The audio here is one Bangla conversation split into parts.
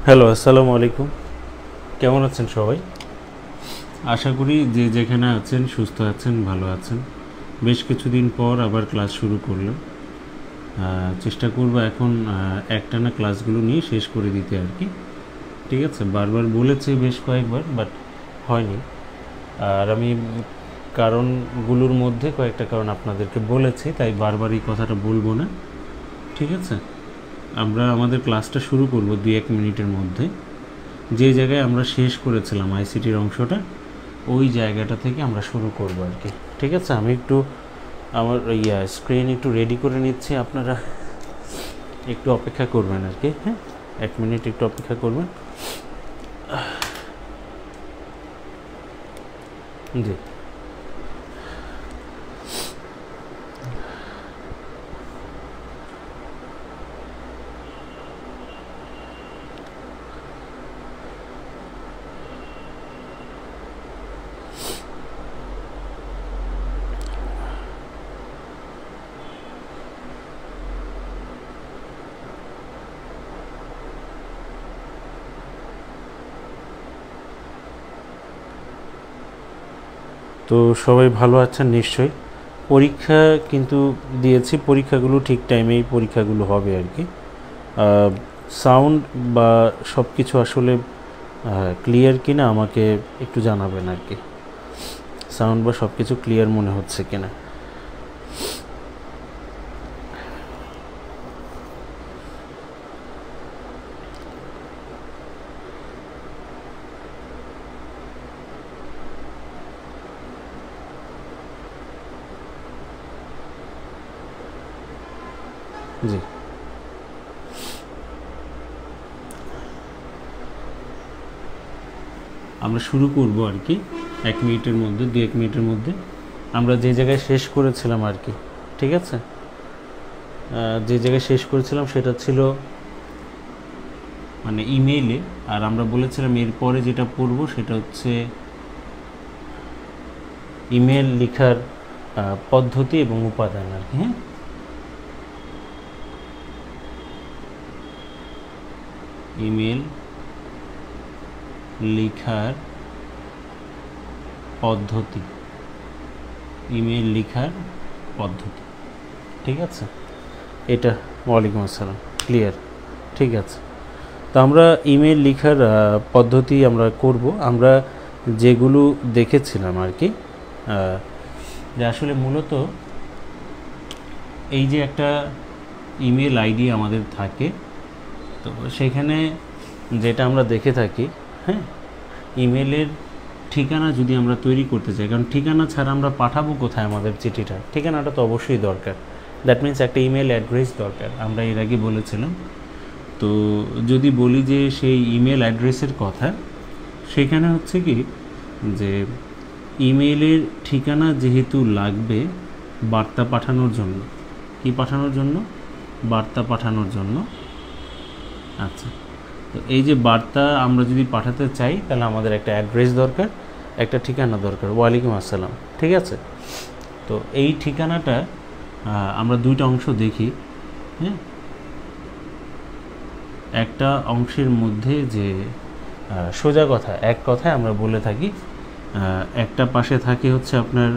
হ্যালো, আসসালামু আলাইকুম। কেমন আছেন সবাই? আশা করি যে যেখানে আছেন সুস্থ আছেন, ভালো আছেন। বেশ কিছুদিন পর আবার ক্লাস শুরু করলাম। চেষ্টা করব এখন একটানা ক্লাসগুলো নিয়ে শেষ করে দিতে আর কি। ঠিক আছে, বারবার বলেছি বেশ কয়েকবার, বাট হয়নি। আর আমি কারণগুলোর মধ্যে কয়েকটা কারণ আপনাদেরকে বলেছি, তাই বারবার এই কথাটা বলবো না। ঠিক আছে, আমরা আমাদের ক্লাসটা শুরু করব 2-1 মিনিটের মধ্যে। যে জায়গায় আমরা শেষ করেছিলাম আইসিটির অংশটা, ওই জায়গাটা থেকে আমরা শুরু করব আর কি। ঠিক আছে, আমি একটু আমার স্ক্রিন একটু রেডি করে নিচ্ছি, আপনারা একটু অপেক্ষা করবেন আর কি। হ্যাঁ, 1 মিনিট একটু অপেক্ষা করবেন। জি, তো সবাই ভালো আছেন নিশ্চয়ই। পরীক্ষা কিন্তু দিয়েছি, পরীক্ষাগুলো ঠিক টাইমেই পরীক্ষাগুলো হবে আর কি। সাউন্ড বা সব কিছু আসলে ক্লিয়ার কিনা আমাকে একটু জানাবেন আর কি। সাউন্ড বা সব কিছু ক্লিয়ার মনে হচ্ছে কিনা। জি, আমরা শুরু করব আর কি 1 মিনিটের মধ্যে, 2-1 মিনিটের মধ্যে। আমরা যে জায়গায় শেষ করেছিলাম আর কি, ঠিক আছে, যে জায়গায় শেষ করেছিলাম সেটা ছিল মানে ইমেইলে। আর আমরা বলেছিলাম এরপরে যেটা পড়ব সেটা হচ্ছে ইমেল লেখার পদ্ধতি এবং উপাদান আর কি। হ্যাঁ, ইমেল লেখার পদ্ধতি, ইমেল লেখার পদ্ধতি। ঠিক আছে, এটা ওয়ালাইকুম আসসালাম, ক্লিয়ার। ঠিক আছে, তো আমরা ইমেল লেখার পদ্ধতি আমরা করব। আমরা যেগুলো দেখেছিলাম আর কি, যে আসলে মূলত এই যে একটা ইমেল আইডি আমাদের থাকে, তো সেখানে যেটা আমরা দেখে থাকি, হ্যাঁ, ইমেলের ঠিকানা যদি আমরা তৈরি করতে চাই, কারণ ঠিকানা ছাড়া আমরা পাঠাবো কোথায় আমাদের চিঠিটা, ঠিকানাটা তো অবশ্যই দরকার। দ্যাট মিন্স একটা ইমেল অ্যাড্রেস দরকার, আমরা এর আগে বলেছিলাম। তো যদি বলি যে সেই ইমেল অ্যাড্রেসের কথা, সেখানে হচ্ছে কি যে ইমেলের ঠিকানা যেহেতু লাগবে বার্তা পাঠানোর জন্য, কি পাঠানোর জন্য, বার্তা পাঠানোর জন্য। আচ্ছা, তো এই যে বার্তা আমরা যদি পাঠাতে চাই, তাহলে আমাদের একটা অ্যাড্রেস দরকার, একটা ঠিকানা দরকার। ওয়ালাইকুম আসসালাম। ঠিক আছে, তো এই ঠিকানাটা আমরা দুইটা অংশ দেখি। হ্যাঁ, একটা অংশের মধ্যে যে সোজা কথা, এক কথায় আমরা বলে থাকি, একটা পাশে থাকে হচ্ছে আপনার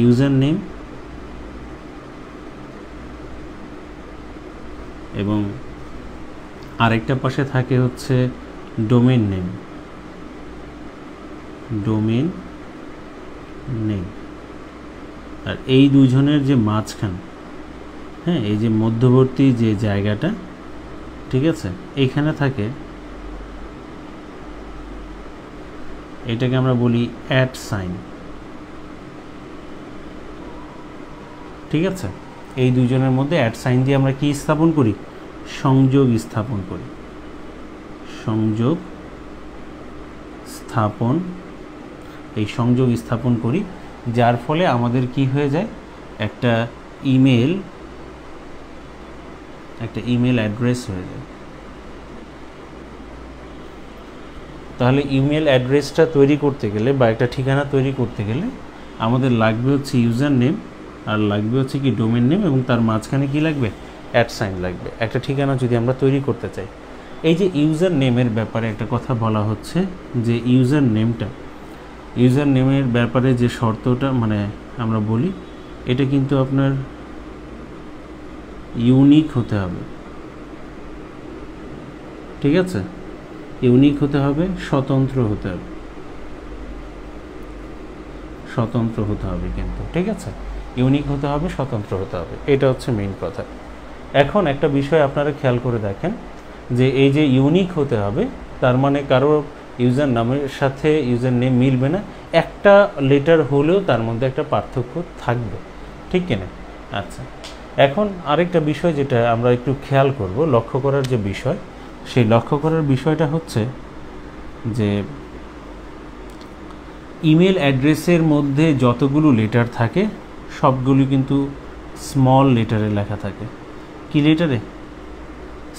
ইউজার নেম এবং আরেকটা পাশে থাকে হচ্ছে ডোমেন নেম, ডোমেন নেম। আর এই দুজনের যে মাঝখান, হ্যাঁ, এই যে মধ্যবর্তী যে জায়গাটা, ঠিক আছে, এইখানে থাকে, এটাকে আমরা বলি অ্যাট সাইন। ঠিক আছে, এই দুজনের মধ্যে অ্যাট সাইন দিয়ে আমরা কি স্থাপন করি, সংযোগ স্থাপন করি, সংযোগ স্থাপন, এই সংযোগ স্থাপন করি, যার ফলে আমাদের কি হয়ে যায়, একটা ইমেল অ্যাড্রেস হয়ে যায়। তাহলে ইমেল অ্যাড্রেসটা তৈরি করতে গেলে বা একটা ঠিকানা তৈরি করতে গেলে আমাদের লাগবে হচ্ছে ইউজার নেম, আর লাগবে হচ্ছে কি ডোমেন নেম, এবং তার মাঝখানে কি লাগবে, অ্যাট সাইন লাগবে, একটা ঠিকানা যদি আমরা তৈরি করতে চাই। এই যে ইউজার নেমের ব্যাপারে একটা কথা বলা হচ্ছে যে ইউজার নেমের ব্যাপারে যে শর্তটা মানে আমরা বলি এটা কিন্তু আপনার ইউনিক হতে হবে, ঠিক আছে? ইউনিক হতে হবে, স্বতন্ত্র হতে হবে, কিন্তু ঠিক আছে, ইউনিক হতে হবে, স্বতন্ত্র হতে হবে, এটা হচ্ছে মেইন কথা। এখন একটা বিষয় আপনারা খেয়াল করে দেখেন যে এই যে ইউনিক হতে হবে তার মানে কারো ইউজার নামের সাথে ইউজার নেম মিলবে না, একটা লেটার হলেও তার মধ্যে একটা পার্থক্য থাকবে, ঠিক কিনা? আচ্ছা, এখন আরেকটা বিষয় যেটা আমরা একটু খেয়াল করব, লক্ষ্য করার যে বিষয়, সেই লক্ষ্য করার বিষয়টা হচ্ছে যে ইমেল অ্যাড্রেসের মধ্যে যতগুলো লেটার থাকে সবগুলো কিন্তু স্মল লেটারে লেখা থাকে। কি লেটারে?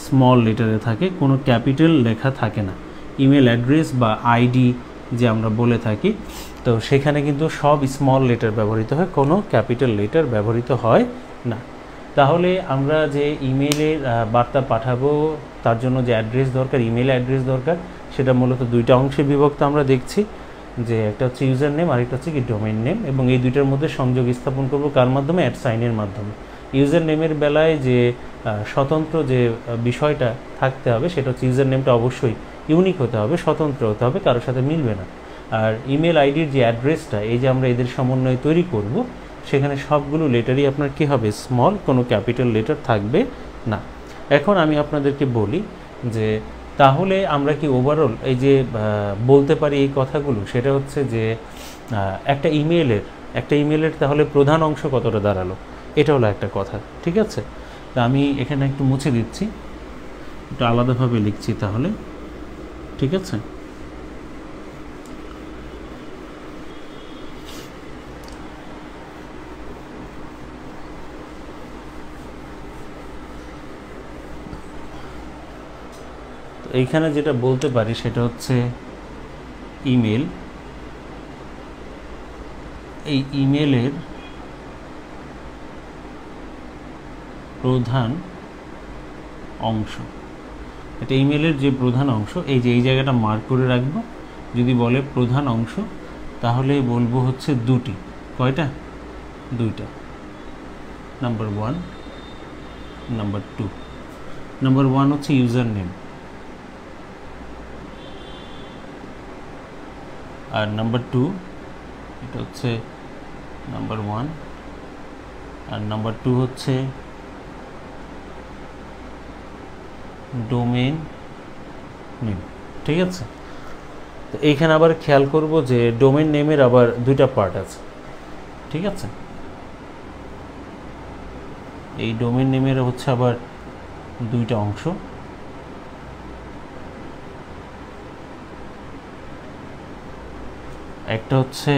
স্মল লেটারে থাকে, কোনো ক্যাপিটাল লেখা থাকে না। ইমেল অ্যাড্রেস বা আইডি যে আমরা বলে থাকি, তো সেখানে কিন্তু সব স্মল লেটার ব্যবহৃত হয়, কোনো ক্যাপিটাল লেটার ব্যবহৃত হয় না। তাহলে আমরা যে ইমেলের বার্তা পাঠাবো তার জন্য যে অ্যাড্রেস দরকার, ইমেল অ্যাড্রেস দরকার, সেটা মূলত দুইটা অংশে বিভক্ত আমরা দেখছি, যে একটা হচ্ছে ইউজার নেম আর একটা হচ্ছে কি ডোমেইন নেম, এবং এই দুইটার মধ্যে সংযোগ স্থাপন করব কার মাধ্যমে? @সাইনের মাধ্যমে। ইউজার নেমের বেলায় যে স্বতন্ত্র যে বিষয়টা থাকতে হবে সেটা হচ্ছে ইউজার নেমটা অবশ্যই ইউনিক হতে হবে, স্বতন্ত্র হতে হবে, কারোর সাথে মিলবে না। আর ইমেল আইডির যে অ্যাড্রেসটা, এই যে আমরা এদের সমন্বয়ে তৈরি করব, সেখানে সবগুলো লেটারই আপনার কী হবে? স্মল, কোনো ক্যাপিটাল লেটার থাকবে না। এখন আমি আপনাদেরকে বলি যে তাহলে আমরা কি ওভারঅল এই যে বলতে পারি এই কথাগুলো, সেটা হচ্ছে যে একটা ইমেলের তাহলে প্রধান অংশ কতটা দাঁড়ালো, এটা হলো একটা কথা, ঠিক আছে? তা আমি এখানে একটু মুছে দিচ্ছি, একটু আলাদাভাবে লিখছি তাহলে, ঠিক আছে? এইখানে যেটা বলতে পারি সেটা হচ্ছে ইমেল, এই ইমেলের প্রধান অংশ, এটা ইমেলের যে প্রধান অংশ, এই যে এই জায়গাটা মার্ক করে রাখবো। যদি বলে প্রধান অংশ তাহলে বলবো হচ্ছে দুটি। কয়টা? দুইটা। Number 1, number 2। নাম্বার 1 হচ্ছে ইউজার নেম, আর নাম্বার 2 এটা হচ্ছে নাম্বার 1, আর নাম্বার 2 হচ্ছে ডোমেইন নেম, ঠিক আছে? তো এইখানে আবার খেয়াল করব যে ডোমেইন নেমের আবার দুইটা পার্ট আছে, ঠিক আছে? এই ডোমেইন নেমের হচ্ছে আবার দুইটা অংশ, একটা হচ্ছে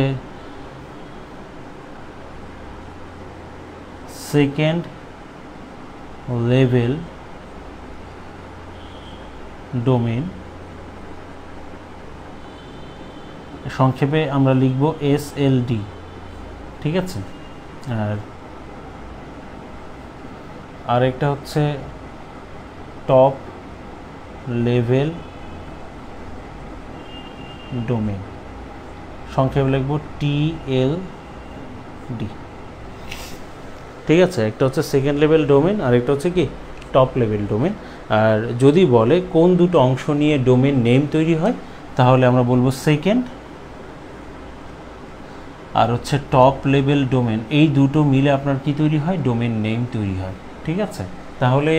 সেকেন্ড লেভেল ডোমেইন, সংক্ষেপে আমরা লিখব SLD, ঠিক আছে? আর একটা হচ্ছে টপ লেভেল ডোমেইন, সংক্ষেপে লিখব TLD, ঠিক আছে? একটা হচ্ছে সেকেন্ড লেভেল ডোমেইন আর একটা হচ্ছে কি টপ লেভেল ডোমেইন। আর যদি বলে কোন দুটো অংশ নিয়ে ডোমেইন নেম তৈরি হয়, তাহলে আমরা বলবো সেকেন্ড আর হচ্ছে টপ লেভেল ডোমেইন, এই দুটো মিলে আপনার কি তৈরি হয়? ডোমেইন নেম তৈরি হয়, ঠিক আছে? তাহলে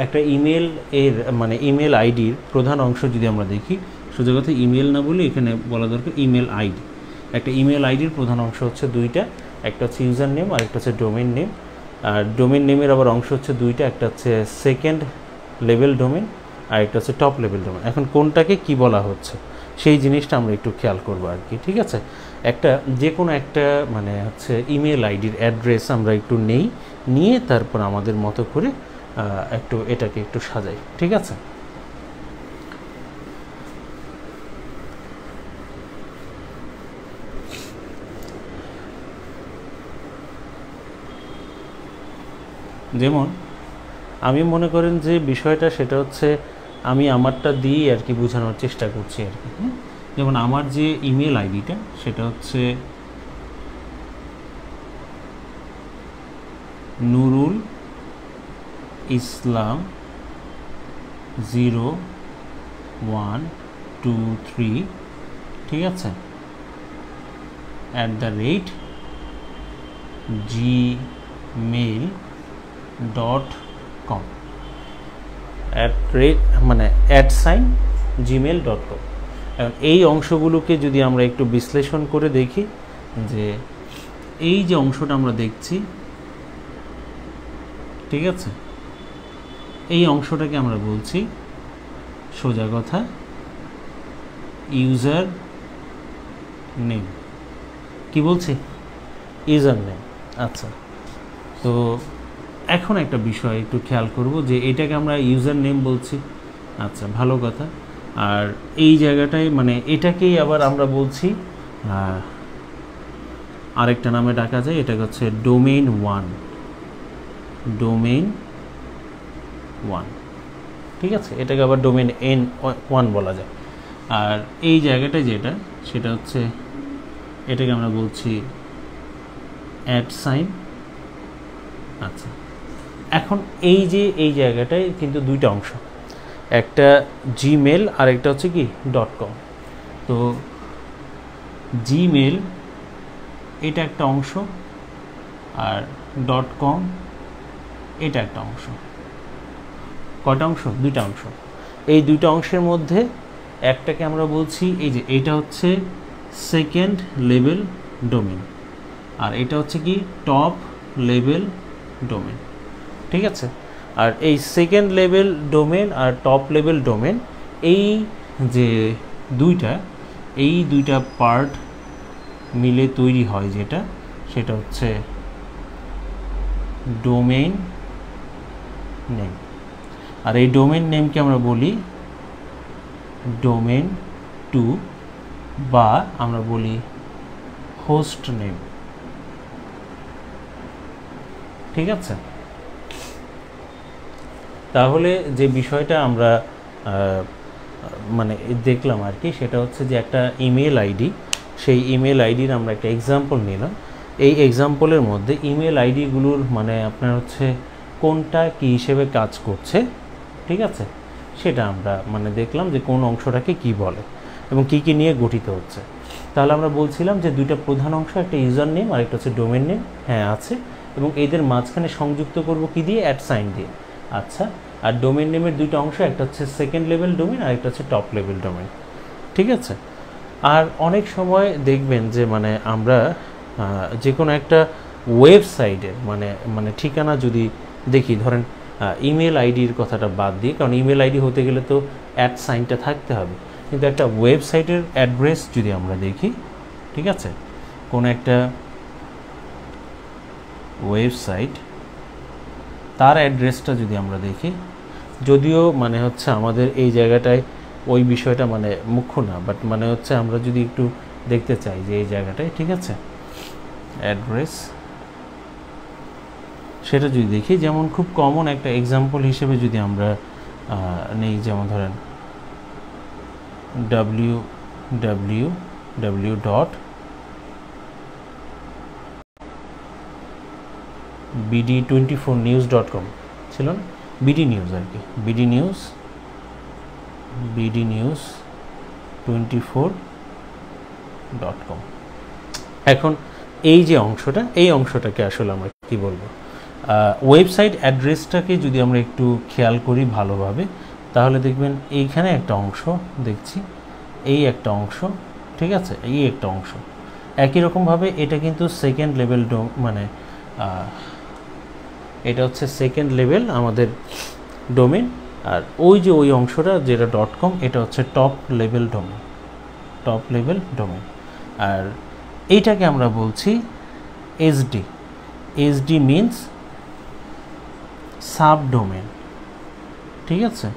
একটা ইমেল এর মানে ইমেল আইডির প্রধান অংশ যদি আমরা দেখি, সোজা কথা ইমেল না বলে এখানে বলা দরকার ইমেল আইডি। একটা ইমেল আইডির প্রধান অংশ হচ্ছে দুইটা, একটা হচ্ছে ইউজার নেম আর একটা হচ্ছে ডোমেইন নেম। আর ডোমেইন নেমের আবার অংশ হচ্ছে দুইটা, একটা হচ্ছে সেকেন্ড লেভেল ডোমেইন আর একটা হচ্ছে টপ লেভেল ডোমেইন। এখন কোনটাকে কি বলা হচ্ছে সেই জিনিসটা আমরা একটু খেয়াল করবো আর কি, ঠিক আছে? একটা যে কোনো একটা মানে হচ্ছে ইমেল আইডির অ্যাড্রেস আমরা একটু নিয়ে তারপর আমাদের মতো করে একটু এটাকে একটু সাজাই, ঠিক আছে? যেমন আমি মনে করেন যে বিষয়টা সেটা হচ্ছে আমি আমারটা দিয়ে আর কি বোঝানোর চেষ্টা করছি আর কি। যেমন আমার যে ইমেল আইডিটা সেটা হচ্ছে নুরুল ইসলাম 0123, ঠিক আছে, @gmail.com, মানে @gmail.com। এখন এই অংশগুলোকে যদি আমরা একটু বিশ্লেষণ করে দেখি, যে এই যে অংশটা আমরা দেখছি, ঠিক আছে, এই অংশটাকে আমরা বলছি সোজা কথা ইউজার নেম। কি বলছি? User name. আচ্ছা, তো এখন একটা বিষয় একটু খেয়াল করব যে এটাকে আমরা ইউজার নেম বলছি, আচ্ছা ভালো কথা। আর এই জায়গাটায় মানে এটাকেই আবার আমরা বলছি আরেকটা নামে ডাকা যায়, এটাকে হচ্ছে ডোমেইন 1, ডোমেইন 1, ঠিক আছে, এটাকে আবার ডোমেইন N1 বলা যায়। আর এই জায়গাটায় যেটা, সেটা হচ্ছে এটাকে আমরা বলছি @। আচ্ছা, এখন এই যে এই জায়গাটায় কিন্তু দুইটা অংশ, একটা জিমেল আর একটা হচ্ছে কি .com। তো জিমেল এটা একটা অংশ, আর .com এটা একটা অংশ। কয়টা অংশ? দুইটা অংশ। এই দুইটা অংশের মধ্যে একটাকে আমরা বলছি, এই যে এটা হচ্ছে সেকেন্ড লেভেল ডোমেন, আর এটা হচ্ছে কি টপ লেভেল ডোমেন, ঠিক আছে। আর এই সেকেন্ড লেভেল ডোমেন আর টপ লেভেল ডোমেন, এই যে দুইটা পার্ট মিলে তৈরি হয় যেটা, সেটা হচ্ছে ডোমেইন নেম। আর এই ডোমেইন নেমকে আমরা বলি ডোমেইন 2, বা আমরা বলি হোস্ট নেম, ঠিক আছে। তাহলে যে বিষয়টা আমরা মানে দেখলাম আর কি, সেটা হচ্ছে যে একটা ইমেল আইডি, সেই ইমেল আইডির আমরা একটা এক্সাম্পল নিলাম। এই এক্সাম্পলের মধ্যে ইমেল আইডিগুলোর মানে আপনার হচ্ছে কোনটা কী হিসেবে কাজ করছে, ঠিক আছে, সেটা আমরা মানে দেখলাম যে কোন অংশটাকে কি বলে এবং কি কি নিয়ে গঠিত হচ্ছে। তাহলে আমরা বলছিলাম যে দুইটা প্রধান অংশ, একটা ইউজার নেম আর একটা হচ্ছে ডোমেন নেম, হ্যাঁ আছে, এবং এদের মাঝখানে সংযুক্ত করব কি দিয়ে? @সাইন দিয়ে। আচ্ছা, আর ডোমেন নেমের দুইটা অংশ, একটা হচ্ছে সেকেন্ড লেভেল ডোমেন আর একটা হচ্ছে টপ লেভেল ডোমেন, ঠিক আছে। আর অনেক সময় দেখবেন যে মানে আমরা যে কোনো একটা ওয়েবসাইটের মানে ঠিকানা যদি দেখি, ধরেন ইমেল আইডির কথাটা বাদ দিয়ে, কারণ ইমেল আইডি হতে গেলে তো @সাইনটা থাকতে হবে, কিন্তু একটা ওয়েবসাইটের অ্যাড্রেস যদি আমরা দেখি, ঠিক আছে, কোনো একটা ওয়েবসাইট তার অ্যাড্রেসটা যদি আমরা দেখি, যদিও মানে হচ্ছে আমাদের এই জায়গাটায় ওই বিষয়টা মানে মুখ্য না, বাট মানে হচ্ছে আমরা যদি একটু দেখতে চাই যে এই জায়গাটায়, ঠিক আছে, অ্যাড্রেস, সেটা যদি দেখি, যেমন খুব কমন একটা এক্সাম্পল হিসেবে যদি আমরা নেই, যেমন ধরেন www.bd24news.com ছিল না, বিডি নিউজ আর কি, bdnews24.com। এখন এই যে অংশটা, এই অংশটাকে আসলে আমরা কি বলবো? ওয়েবসাইট অ্যাড্রেসটাকে যদি আমরা একটু খেয়াল করি ভালোভাবে, তাহলে দেখবেন এইখানে একটা অংশ দেখছি, এই একটা অংশ, ঠিক আছে, এই একটা অংশ। একই রকমভাবে এটা কিন্তু সেকেন্ড লেভেল মানে এটা হচ্ছে সেকেন্ড লেভেল আমাদের ডোমেন, আর ওই যে ওই অংশটা যেটা .com, এটা হচ্ছে টপ লেভেল ডোমেন। আর এইটাকে আমরা বলছি SD মিনস সাব ডোমেন, ঠিক আছে।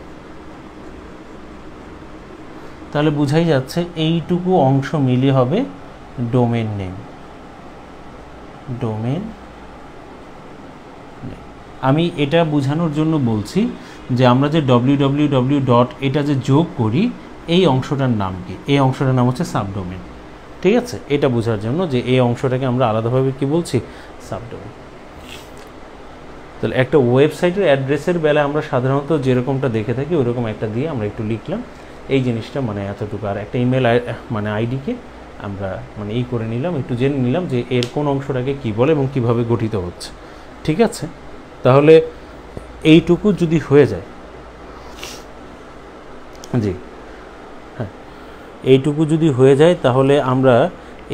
তাহলে বোঝাই যাচ্ছে এইটুকু অংশ মিলিয়ে হবে ডোমেন নেম। আমি এটা বোঝানোর জন্য বলছি যে আমরা যে www ডট এটা যে যোগ করি এই অংশটার নাম কি, এই অংশটার নাম হচ্ছে সাবডোমেন। ঠিক আছে, এটা বোঝার জন্য যে এই অংশটাকে আমরা আলাদাভাবে কি বলছি, সাবডোমেন। তাহলে একটা ওয়েবসাইটের অ্যাড্রেসের বেলায় আমরা সাধারণত যেরকমটা দেখে থাকি ওরকম একটা দিয়ে আমরা একটু লিখলাম এই জিনিসটা, মানে এতটুকু। আর একটা ইমেল মানে আইডিকে আমরা মানে এই করে নিলাম, একটু জেনে নিলাম যে এর কোন অংশটাকে কি বলে এবং কিভাবে গঠিত হচ্ছে। ঠিক আছে, তাহলে এইটুকু যদি হয়ে যায়, জি হ্যাঁ, এইটুকু যদি হয়ে যায় তাহলে আমরা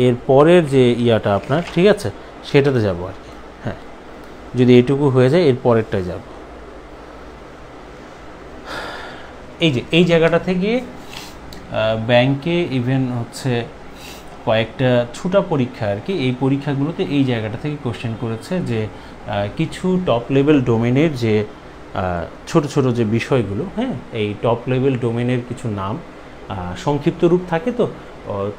এর পরের যে ইয়াটা আপনার, ঠিক আছে, সেটাতে যাব আর কি। হ্যাঁ, যদি এইটুকু হয়ে যায় এর পরেরটায় যাব। এই যে এই জায়গাটা থেকে ব্যাংকে ইভেন হচ্ছে কয়েকটা ছোটা পরীক্ষা আর কি, এই পরীক্ষাগুলোতে এই জায়গাটা থেকে কোশ্চেন করেছে যে কিছু টপ লেভেল ডোমেনের যে ছোট ছোট যে বিষয়গুলো, হ্যাঁ, এই টপ লেভেল ডোমেনের কিছু নাম সংক্ষিপ্ত রূপ থাকে,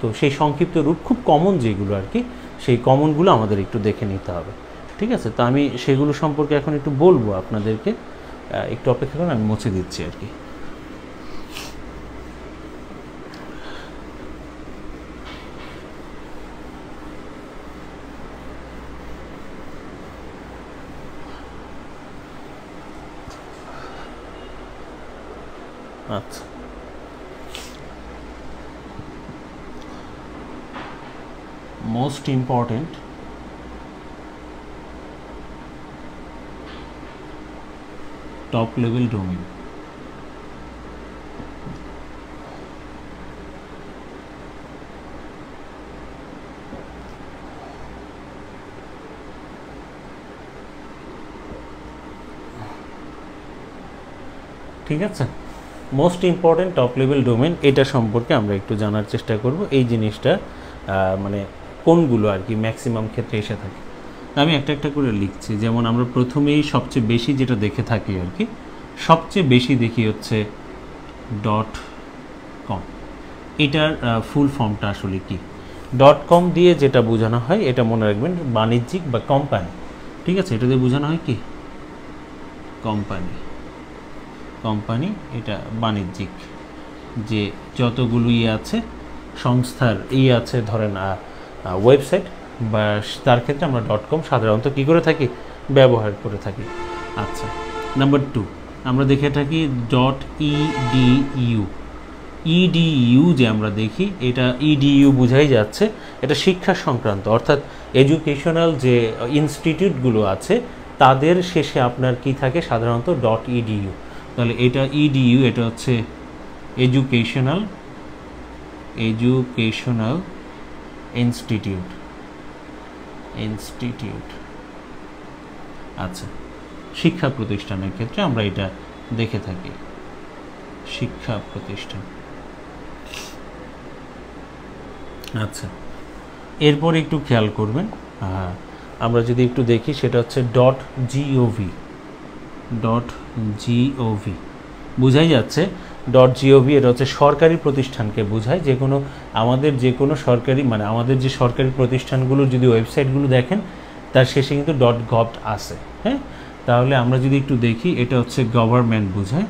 তো সেই সংক্ষিপ্ত রূপ খুব কমন যেগুলো আর কি, সেই কমনগুলো আমাদের একটু দেখে নিতে হবে। ঠিক আছে, তো আমি সেগুলো সম্পর্কে এখন একটু বলবো আপনাদেরকে, একটু অপেক্ষা করুন, আমি মুছে দিচ্ছি আর কি। আচ্ছা, most important top level domain. ঠিক আছে, most important top level domain, এটা সম্পর্কে আমরা একটু জানার চেষ্টা করব। এই জিনিসটা মানে কোনগুলো আর কি ম্যাক্সিমাম ক্ষেত্রে এসে থাকে, আমি একটা একটা করে লিখছি। যেমন আমরা প্রথমেই সবচেয়ে বেশি যেটা দেখে থাকি আর কি, সবচেয়ে বেশি দেখি হচ্ছে .com। এটার ফুল ফর্মটা আসলে কি, .com দিয়ে যেটা বোঝানো হয় এটা মনে রাখবেন বাণিজ্যিক বা কোম্পানি। ঠিক আছে, এটা দিয়ে বোঝানো হয় কি, কোম্পানি। কোম্পানি এটা বাণিজ্যিক, যে যতগুলো আছে সংস্থার আছে, ধরেন ওয়েবসাইট, বা তার ক্ষেত্রে আমরা .com সাধারণত কী করে থাকি, ব্যবহার করে থাকি। আচ্ছা, নাম্বার 2 আমরা দেখে থাকি .edu। edu যে আমরা দেখি, এটা edu বোঝাই যাচ্ছে এটা শিক্ষা সংক্রান্ত, অর্থাৎ এডুকেশনাল যে ইনস্টিটিউটগুলো আছে তাদের শেষে আপনার কি থাকে সাধারণত .edu। তাহলে এটা edu, এটা হচ্ছে এডুকেশনাল ইনস্টিটিউট। আচ্ছা, শিক্ষা প্রতিষ্ঠানের ক্ষেত্রে আমরা এটা দেখে থাকি, শিক্ষা প্রতিষ্ঠান। আচ্ছা, এরপর একটু খেয়াল করবেন, আমরা যদি একটু দেখি সেটা হচ্ছে .gov বোঝাই যাচ্ছে। .gov এটা হচ্ছে সরকারি প্রতিষ্ঠানকে বোঝায়, যে কোনো আমাদের যে কোনো সরকারি, মানে আমাদের যে সরকারি প্রতিষ্ঠানগুলোর যদি ওয়েবসাইটগুলো দেখেন তার শেষে কিন্তু .gov আছে। হ্যাঁ, তাহলে আমরা যদি একটু দেখি, এটা হচ্ছে গভর্নমেন্ট বোঝায়,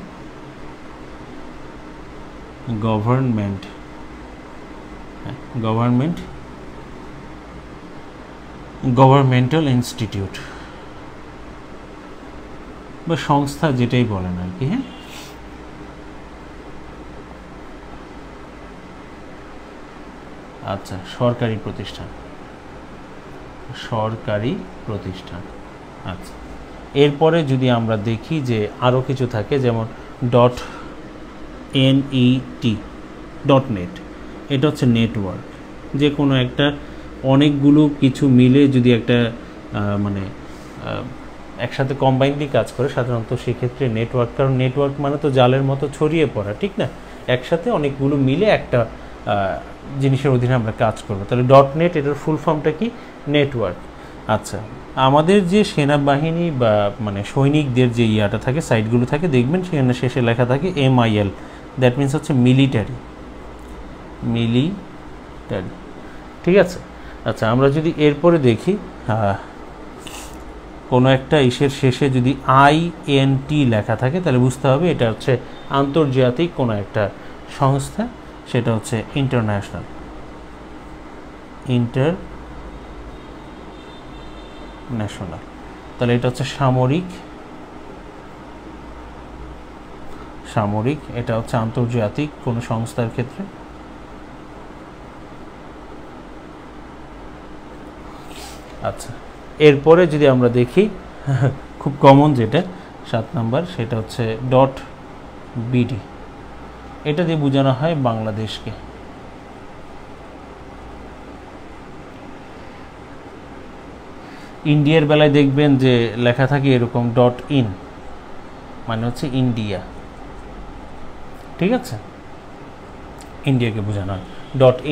গভর্নমেন্টাল ইনস্টিটিউট বা সংস্থা যেটাই বলেন আর কি। হ্যাঁ, আচ্ছা, সরকারি প্রতিষ্ঠান। আচ্ছা, এরপরে যদি আমরা দেখি যে আরও কিছু থাকে, যেমন .net, এটা হচ্ছে নেটওয়ার্ক, যে কোনো একটা অনেকগুলো কিছু মিলে যদি একটা মানে একসাথে কম্বাইন্ডলি কাজ করে সাধারণত সেক্ষেত্রে নেটওয়ার্ক, কারণ নেটওয়ার্ক মানে তো জালের মতো ছড়িয়ে পড়া, ঠিক না, একসাথে অনেকগুলো মিলে একটা জিনিসের অধীনে আমরা কাজ করবো। তাহলে .net এটার ফুল ফর্মটা কি, নেটওয়ার্ক। আচ্ছা, আমাদের যে সেনাবাহিনী বা মানে সৈনিকদের যে ইয়াটা থাকে, সাইটগুলো থাকে, দেখবেন সেখানে শেষে লেখা থাকে MIL, দ্যাট মিনস হচ্ছে মিলিটারি। ঠিক আছে। আচ্ছা, আমরা যদি এরপরে দেখি কোনো একটা ইসের শেষে যদি INT লেখা থাকে তাহলে বুঝতে হবে এটা হচ্ছে আন্তর্জাতিক কোনো একটা সংস্থা, সেটা হচ্ছে ইন্টারন্যাশনাল, ইন্টারন্যাশনাল। তাহলে এটা হচ্ছে সামরিক, সামরিক, এটা হচ্ছে আন্তর্জাতিক কোনো সংস্থার ক্ষেত্রে। আচ্ছা, এরপরে যদি আমরা দেখি খুব কমন যেটা 7 নাম্বার, সেটা হচ্ছে .BD। এটা দিয়ে বোঝানো হয় বাংলাদেশকে। ইন্ডিয়ার বেলায় দেখবেন যে লেখা থাকে এরকম .IN, মানে হচ্ছে ইন্ডিয়া, ঠিক আছে, ইন্ডিয়াকে বোঝানো হয়,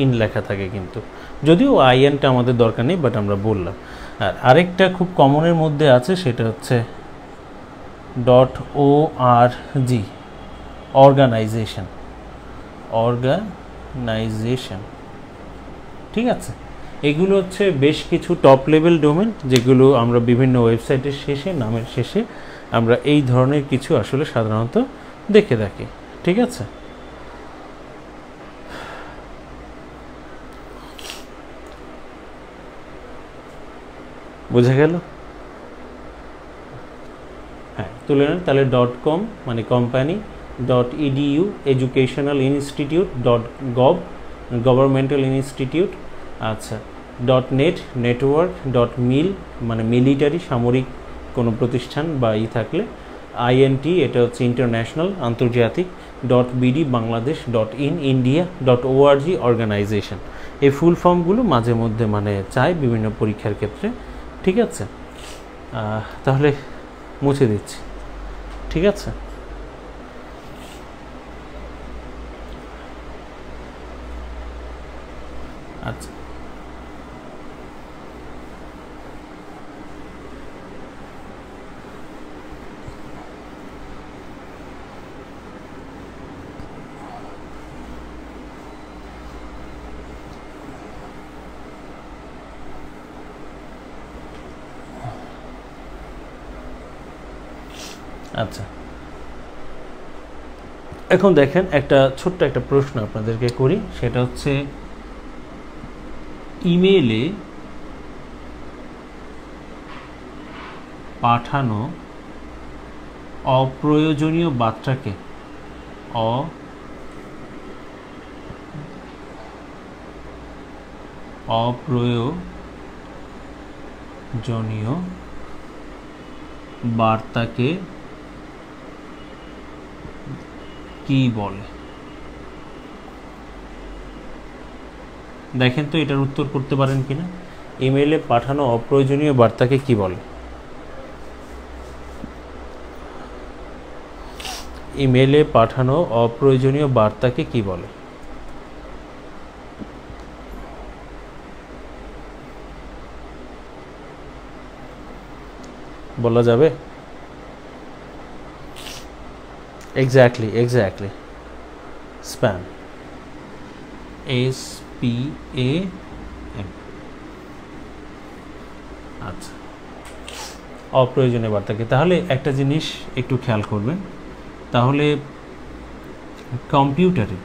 .IN লেখা থাকে, কিন্তু যদিও INটা আমাদের দরকার নেই, বাট আমরা বললাম। আর আরেকটা খুব কমনের মধ্যে আছে, সেটা হচ্ছে .ORG, অর্গানাইজেশন, অর্গানাইজেশন, ঠিক আছে। এগুলো হচ্ছে বেশ কিছু টপ লেভেল ডোমেন, যেগুলো আমরা বিভিন্ন ওয়েবসাইটের শেষে, নামের শেষে আমরা এই ধরনের কিছু আসলে সাধারণত দেখে থাকি, ঠিক আছে। বোঝা গেল? হ্যাঁ, তুলে নেন তাহলে .com মানে company, .edu educational institute, .gov governmental institute, আচ্ছা, .net নেটওয়ার্ক, .mil মানে মিলিটারি, সামরিক কোনো প্রতিষ্ঠান বা থাকলে, INT এটা হচ্ছে ইন্টারন্যাশনাল, আন্তর্জাতিক, .BD Bangladesh, .in India, .org organisation. এই ফুল ফর্মগুলো মাঝে মধ্যে মানে চাই বিভিন্ন পরীক্ষার ক্ষেত্রে, ঠিক আছে। তাহলে মুছে দিচ্ছি, ঠিক আছে। আচ্ছা, আচ্ছা, এখন দেখেন একটা ছোট্ট একটা প্রশ্ন আপনাদেরকে করি, সেটা হচ্ছে ইমেইলে পাঠানো অপ্রয়োজনীয় বার্তাকে অপ্রয়োজনীয় বার্তাকে কি বলে? দেখেন তো এটার উত্তর করতে পারেন কিনা। ইমেইলে পাঠানো অপ্রয়োজনীয় বার্তাকে কি বলে? ইমেইলে পাঠানো অপ্রয়োজনীয় বার্তাকে কি বলে? বলা যাবে? Exactly, spam, SPAM। আচ্ছা, অপ্রয়োজনীয় বার্তাকে। তাহলে একটা জিনিস একটু খেয়াল করবেন, তাহলে কম্পিউটারে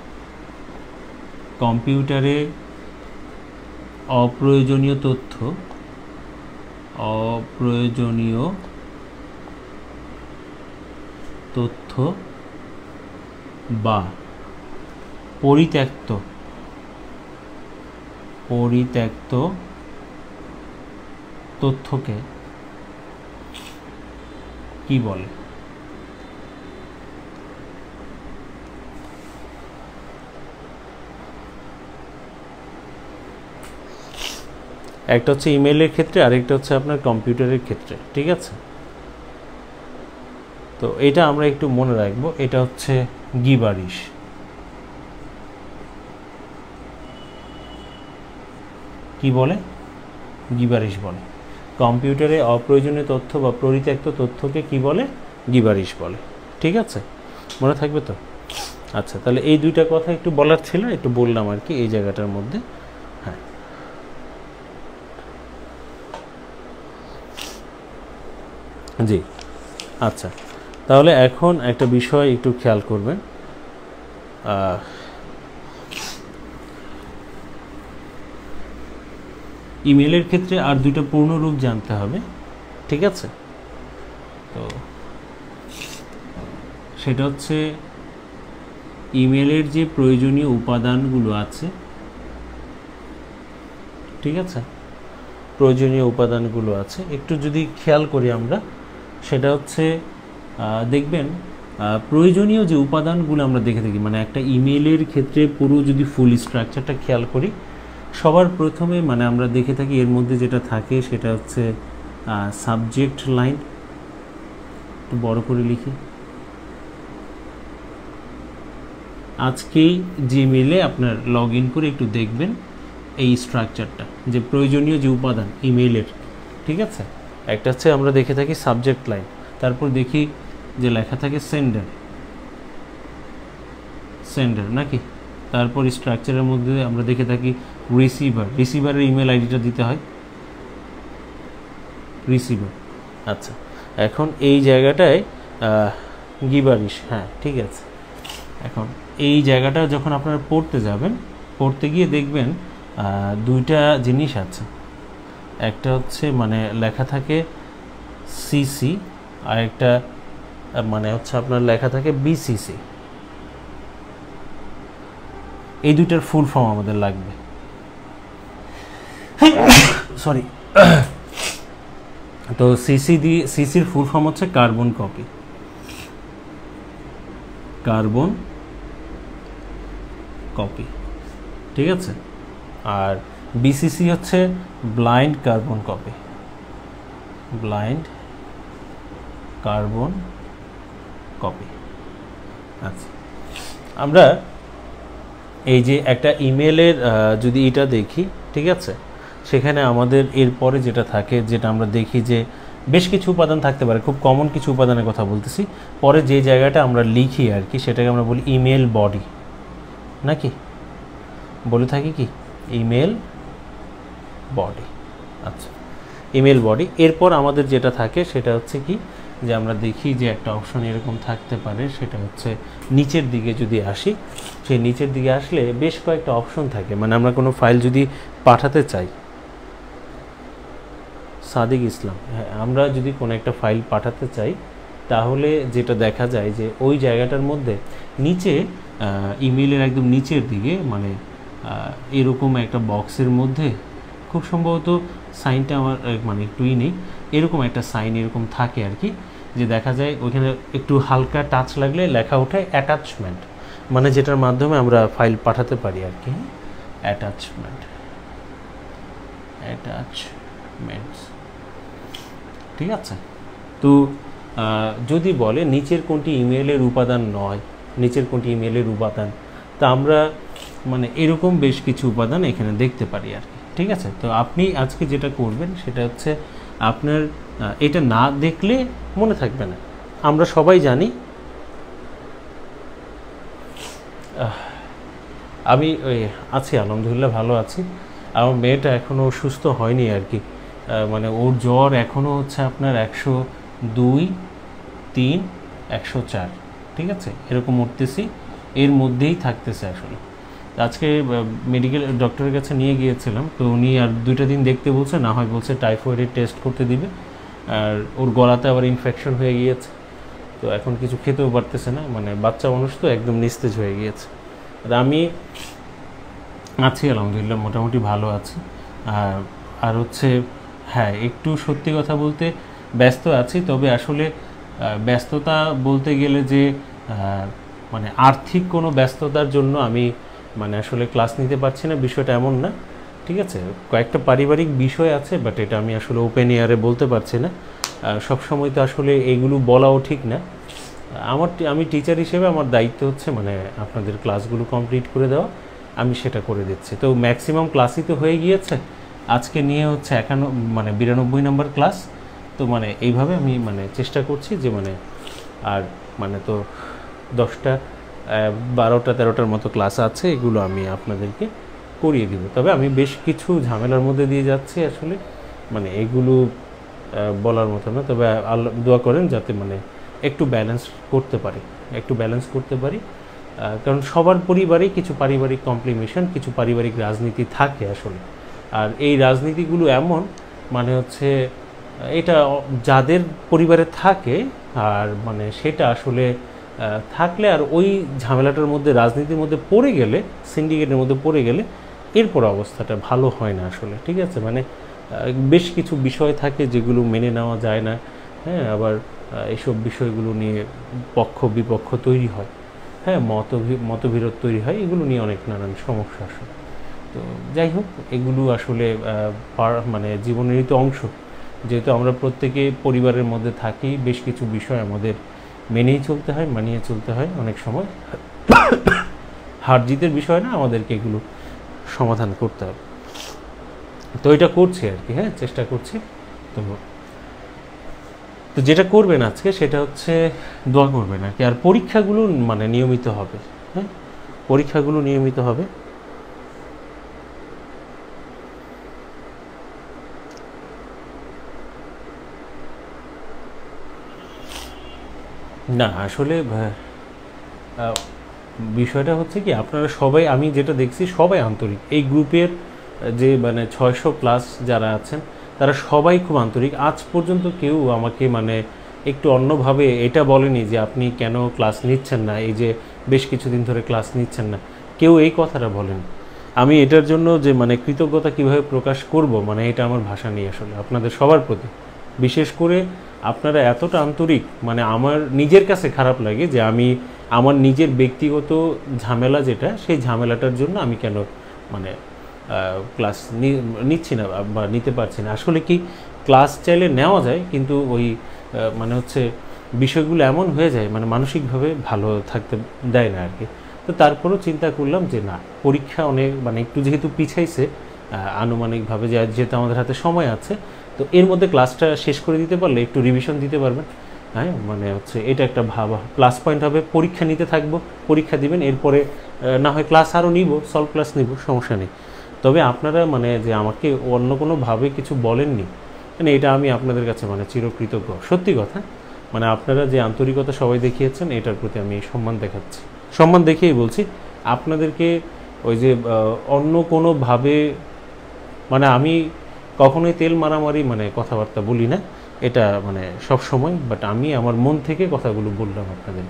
অপ্রয়োজনীয় তথ্য বা পরিত্যক্ত তথ্যকে কি বলে? একটা হচ্ছে ইমেইলের ক্ষেত্রে, আরেকটা হচ্ছে আপনার কম্পিউটারের ক্ষেত্রে, ঠিক আছে। তো এটা আমরা একটু মনে রাখবো, এটা হচ্ছে গিবারিশ। কি বলে? গিবারিশ বলে। কম্পিউটারে অপ্রয়োজনীয় তথ্য বা পরিত্যক্ত তথ্যকে কি বলে? গিবারিশ বলে, ঠিক আছে, মনে থাকবে তো। আচ্ছা, তাহলে এই দুইটা কথা একটু বলার ছিল, একটু বললাম আর কি এই জায়গাটার মধ্যে। হ্যাঁ, জি, আচ্ছা, তাহলে এখন একটা বিষয় একটু খেয়াল করবেন। ইমেলের ক্ষেত্রে আর দুইটা পূর্ণরূপ জানতে হবে, ঠিক আছে? তো সেটা হচ্ছে ইমেলের যে প্রয়োজনীয় উপাদানগুলো আছে, ঠিক আছে, প্রয়োজনীয় উপাদানগুলো আছে, একটু যদি খেয়াল করি আমরা, সেটা হচ্ছে দেখবেন প্রয়োজনীয় যে উপাদানগুলো আমরা দেখে থাকি, মানে একটা ইমেলের ক্ষেত্রে পুরো যদি ফুল স্ট্রাকচারটা খেয়াল করি, সবার প্রথমে মানে আমরা দেখে থাকি এর মধ্যে যেটা থাকে সেটা হচ্ছে সাবজেক্ট লাইন। একটু বড় করে লিখি, আজকেই জিমেইলে আপনার লগ ইন করে একটু দেখবেন এই স্ট্রাকচারটা, যে প্রয়োজনীয় যে উপাদান ইমেইলের, ঠিক আছে। একটা হচ্ছে আমরা দেখে থাকি সাবজেক্ট লাইন, তারপর দেখি যে লেখা থাকে সেন্ডার, সেন্ডার নাকি, তারপর স্ট্রাকচারের মধ্যে আমরা দেখে থাকি রিসিভার, রিসিভারের ইমেল আইডিটা দিতে হয়, রিসিভার। আচ্ছা, এখন এই জায়গাটায় গিভারিশ, হ্যাঁ ঠিক আছে। এখন এই জায়গাটা যখন আপনারা পড়তে যাবেন, পড়তে গিয়ে দেখবেন দুইটা জিনিস আছে, একটা হচ্ছে মানে লেখা থাকে সিসি, আর একটা মানে হচ্ছে আপনার লেখা থাকে বিসিসি। এই দুইটার ফুল ফর্ম আমাদের লাগবে, সরি। তো সিসির ফুল ফর্ম হচ্ছে কার্বন কপি, কার্বন কপি, ঠিক আছে। আর বিসিসি হচ্ছে blind carbon copy, blind carbon copy. আচ্ছা, আমরা এই যে একটা ইমেলের যদি এটা দেখি, ঠিক আছে, সেখানে আমাদের এরপরে যেটা থাকে, যেটা আমরা দেখি যে বেশ কিছু উপাদান থাকতে পারে, খুব কমন কিছু উপাদানের কথা বলতেছি, পরে যে জায়গাটা আমরা লিখি আর কি, সেটাকে আমরা বলি ইমেল বডি, নাকি বলে থাকি কি ইমেল বডি। আচ্ছা, ইমেল বডি। এরপর আমাদের যেটা থাকে সেটা হচ্ছে কি, যে আমরা দেখি যে একটা অপশন এরকম থাকতে পারে, সেটা হচ্ছে নিচের দিকে যদি আসি, সেই নিচের দিকে আসলে বেশ কয়েকটা অপশন থাকে, মানে আমরা কোনো ফাইল যদি পাঠাতে চাই, সাদিক ইসলাম, হ্যাঁ, আমরা যদি কোনো একটা ফাইল পাঠাতে চাই, তাহলে যেটা দেখা যায় যে ওই জায়গাটার মধ্যে নিচে ইমেলের একদম নিচের দিকে মানে এরকম একটা বক্সের মধ্যে, খুব সম্ভবত সাইনটা আমার মানে একটুই নেই, এরকম একটা সাইন এরকম থাকে আর কি, যে দেখা যায় ওইখানে একটু হালকা টাচ লাগলে লেখা ওঠে অ্যাটাচমেন্ট, মানে যেটার মাধ্যমে আমরা ফাইল পাঠাতে পারি আর কি, অ্যাটাচমেন্ট, অ্যাটাচমেন্টস, ঠিক আছে। তো যদি বলে নিচের কোনটি ইমেলের উপাদান নয়, নিচের কোনটি ইমেলের উপাদান, তা আমরা মানে এরকম বেশ কিছু উপাদান এখানে দেখতে পারি আর কি, ঠিক আছে। তো আপনি আজকে যেটা করবেন সেটা হচ্ছে আপনার এটা না দেখলে মনে থাকবে না, আমরা সবাই জানি। আমি ওই আছি, আলহামদুলিল্লাহ ভালো আছি। আমার মেয়েটা এখনও সুস্থ হয়নি আর কি, মানে ওর জ্বর এখনও হচ্ছে আপনার 102, 3, 104, ঠিক আছে, এরকম উঠতেছি, এর মধ্যেই থাকতেছে আসলে। আজকে মেডিকেল ডক্টরের কাছে নিয়ে গিয়েছিলাম, তো উনি আর 2টা দিন দেখতে বলছে, না হয় বলছে টাইফয়েডের টেস্ট করতে দিবে, আর ওর গলাতে আবার ইনফেকশন হয়ে গিয়েছে, তো এখন কিছু খেতেও পারতেছে না, মানে বাচ্চা মানুষ তো একদম নিস্তেজ হয়ে গিয়েছে। আর আমি আছি আলহামদুলিল্লাহ, মোটামুটি ভালো আছি। আর হচ্ছে হ্যাঁ, একটু সত্যি কথা বলতে ব্যস্ত আছি, তবে আসলে ব্যস্ততা বলতে গেলে যে মানে আর্থিক কোনো ব্যস্ততার জন্য আমি মানে আসলে ক্লাস নিতে পারছি না, বিষয়টা এমন না, ঠিক আছে। কয়েকটা পারিবারিক বিষয় আছে, বাট এটা আমি আসলে ওপেন এয়ারে বলতে পারছি না, সবসময় তো আসলে এগুলো বলাও ঠিক না। আমি টিচার হিসেবে আমার দায়িত্ব হচ্ছে মানে আপনাদের ক্লাসগুলো কমপ্লিট করে দেওয়া, আমি সেটা করে দিচ্ছি। তো ম্যাক্সিমাম ক্লাসই তো হয়ে গিয়েছে, আজকে নিয়ে হচ্ছে 92 নম্বর ক্লাস। তো মানে এইভাবে আমি মানে চেষ্টা করছি যে মানে আর মানে তো 10টা 12টা 13টার মতো ক্লাস আছে, এগুলো আমি আপনাদেরকে করিয়ে দিব। তবে আমি বেশ কিছু ঝামেলার মধ্যে দিয়ে যাচ্ছি আসলে, মানে এগুলো বলার মতো না। তবে আল্লাহ দোয়া করেন যাতে মানে একটু ব্যালেন্স করতে পারি, কারণ সবার পরিবারেই কিছু পারিবারিক কমপ্লিকেশন, কিছু পারিবারিক রাজনীতি থাকে আসলে। আর এই রাজনীতিগুলো এমন মানে হচ্ছে এটা যাদের পরিবারে থাকে, আর মানে সেটা আসলে থাকলে আর ওই ঝামেলাটার মধ্যে রাজনীতির মধ্যে পড়ে গেলে, সিন্ডিকেটের মধ্যে পড়ে গেলে এরপর অবস্থাটা ভালো হয় না আসলে। ঠিক আছে, মানে বেশ কিছু বিষয় থাকে যেগুলো মেনে নেওয়া যায় না, হ্যাঁ, আবার এইসব বিষয়গুলো নিয়ে পক্ষ বিপক্ষ তৈরি হয়, হ্যাঁ, মতবিরোধ তৈরি হয়, এগুলো নিয়ে অনেক নানান সমস্যা আসলে। তো যাই হোক, এগুলো আসলে মানে জীবনেরই তো অংশ। যেহেতু আমরা প্রত্যেকে পরিবারের মধ্যে থাকি, বেশ কিছু বিষয় আমাদের মেনেই চলতে হয়, মানিয়ে চলতে হয়। অনেক সময় হার জিতের বিষয় না, আমাদেরকে এগুলো সমাধান করতে হবে। তো এটা করছি আর কি, হ্যাঁ, চেষ্টা করছি। তো যেটা করবেন আজকে সেটা হচ্ছে দোয়া করবেন আর কি। আর পরীক্ষাগুলো মানে নিয়মিত হবে, হ্যাঁ, পরীক্ষাগুলো নিয়মিত হবে। না আসলে বিষয়টা হচ্ছে কি, আপনারা সবাই, আমি যেটা দেখছি সবাই আন্তরিক। এই গ্রুপের যে মানে 600+ যারা আছেন তারা সবাই খুব আন্তরিক। আজ পর্যন্ত কেউ আমাকে মানে একটু অন্যভাবে এটা বলেনি যে আপনি কেন ক্লাস নিচ্ছেন না, এই যে বেশ কিছুদিন ধরে ক্লাস নিচ্ছেন না, কেউ এই কথাটা বলেনি। আমি এটার জন্য যে মানে কৃতজ্ঞতা কিভাবে প্রকাশ করব, মানে এটা আমার ভাষা নেই আসলে আপনাদের সবার প্রতি। বিশেষ করে আপনারা এতটা আন্তরিক, মানে আমার নিজের কাছে খারাপ লাগে যে আমি আমার নিজের ব্যক্তিগত ঝামেলা যেটা, সেই ঝামেলাটার জন্য আমি কেন মানে ক্লাস নিচ্ছি না বা নিতে পারছি না। আসলে কি, ক্লাস চাইলে নেওয়া যায়, কিন্তু ওই মানে হচ্ছে বিষয়গুলো এমন হয়ে যায় মানে মানসিকভাবে ভালো থাকতে দেয় না আর কি। তো তারপরেও চিন্তা করলাম যে না, পরীক্ষা অনেক মানে একটু যেহেতু পিছাইছে আনুমানিকভাবে, যেহেতু আমাদের হাতে সময় আছে, তো এর মধ্যে ক্লাসটা শেষ করে দিতে পারলে একটু রিভিশন দিতে পারবেন, হ্যাঁ, মানে হচ্ছে এটা একটা ভাবা প্লাস পয়েন্ট হবে। পরীক্ষা নিতে থাকবো, পরীক্ষা দিবেন, এরপরে না হয় ক্লাস আরও নিব, সলভ ক্লাস নিব, সমস্যা নেই। তবে আপনারা মানে যে আমাকে অন্য কোনোভাবে কিছু বলেননি, মানে এটা আমি আপনাদের কাছে মানে চিরকৃতজ্ঞ, সত্যি কথা। মানে আপনারা যে আন্তরিকতা সবাই দেখিয়েছেন, এটার প্রতি আমি সম্মান দেখাচ্ছি, সম্মান দেখিয়েই বলছি আপনাদেরকে। ওই যে অন্য কোনোভাবে মানে আমি কখনোই তেল মারামারি মানে কথাবার্তা বলি না, এটা মানে সব সময়, বাট আমি আমার মন থেকে কথাগুলো বললাম আপনাদের।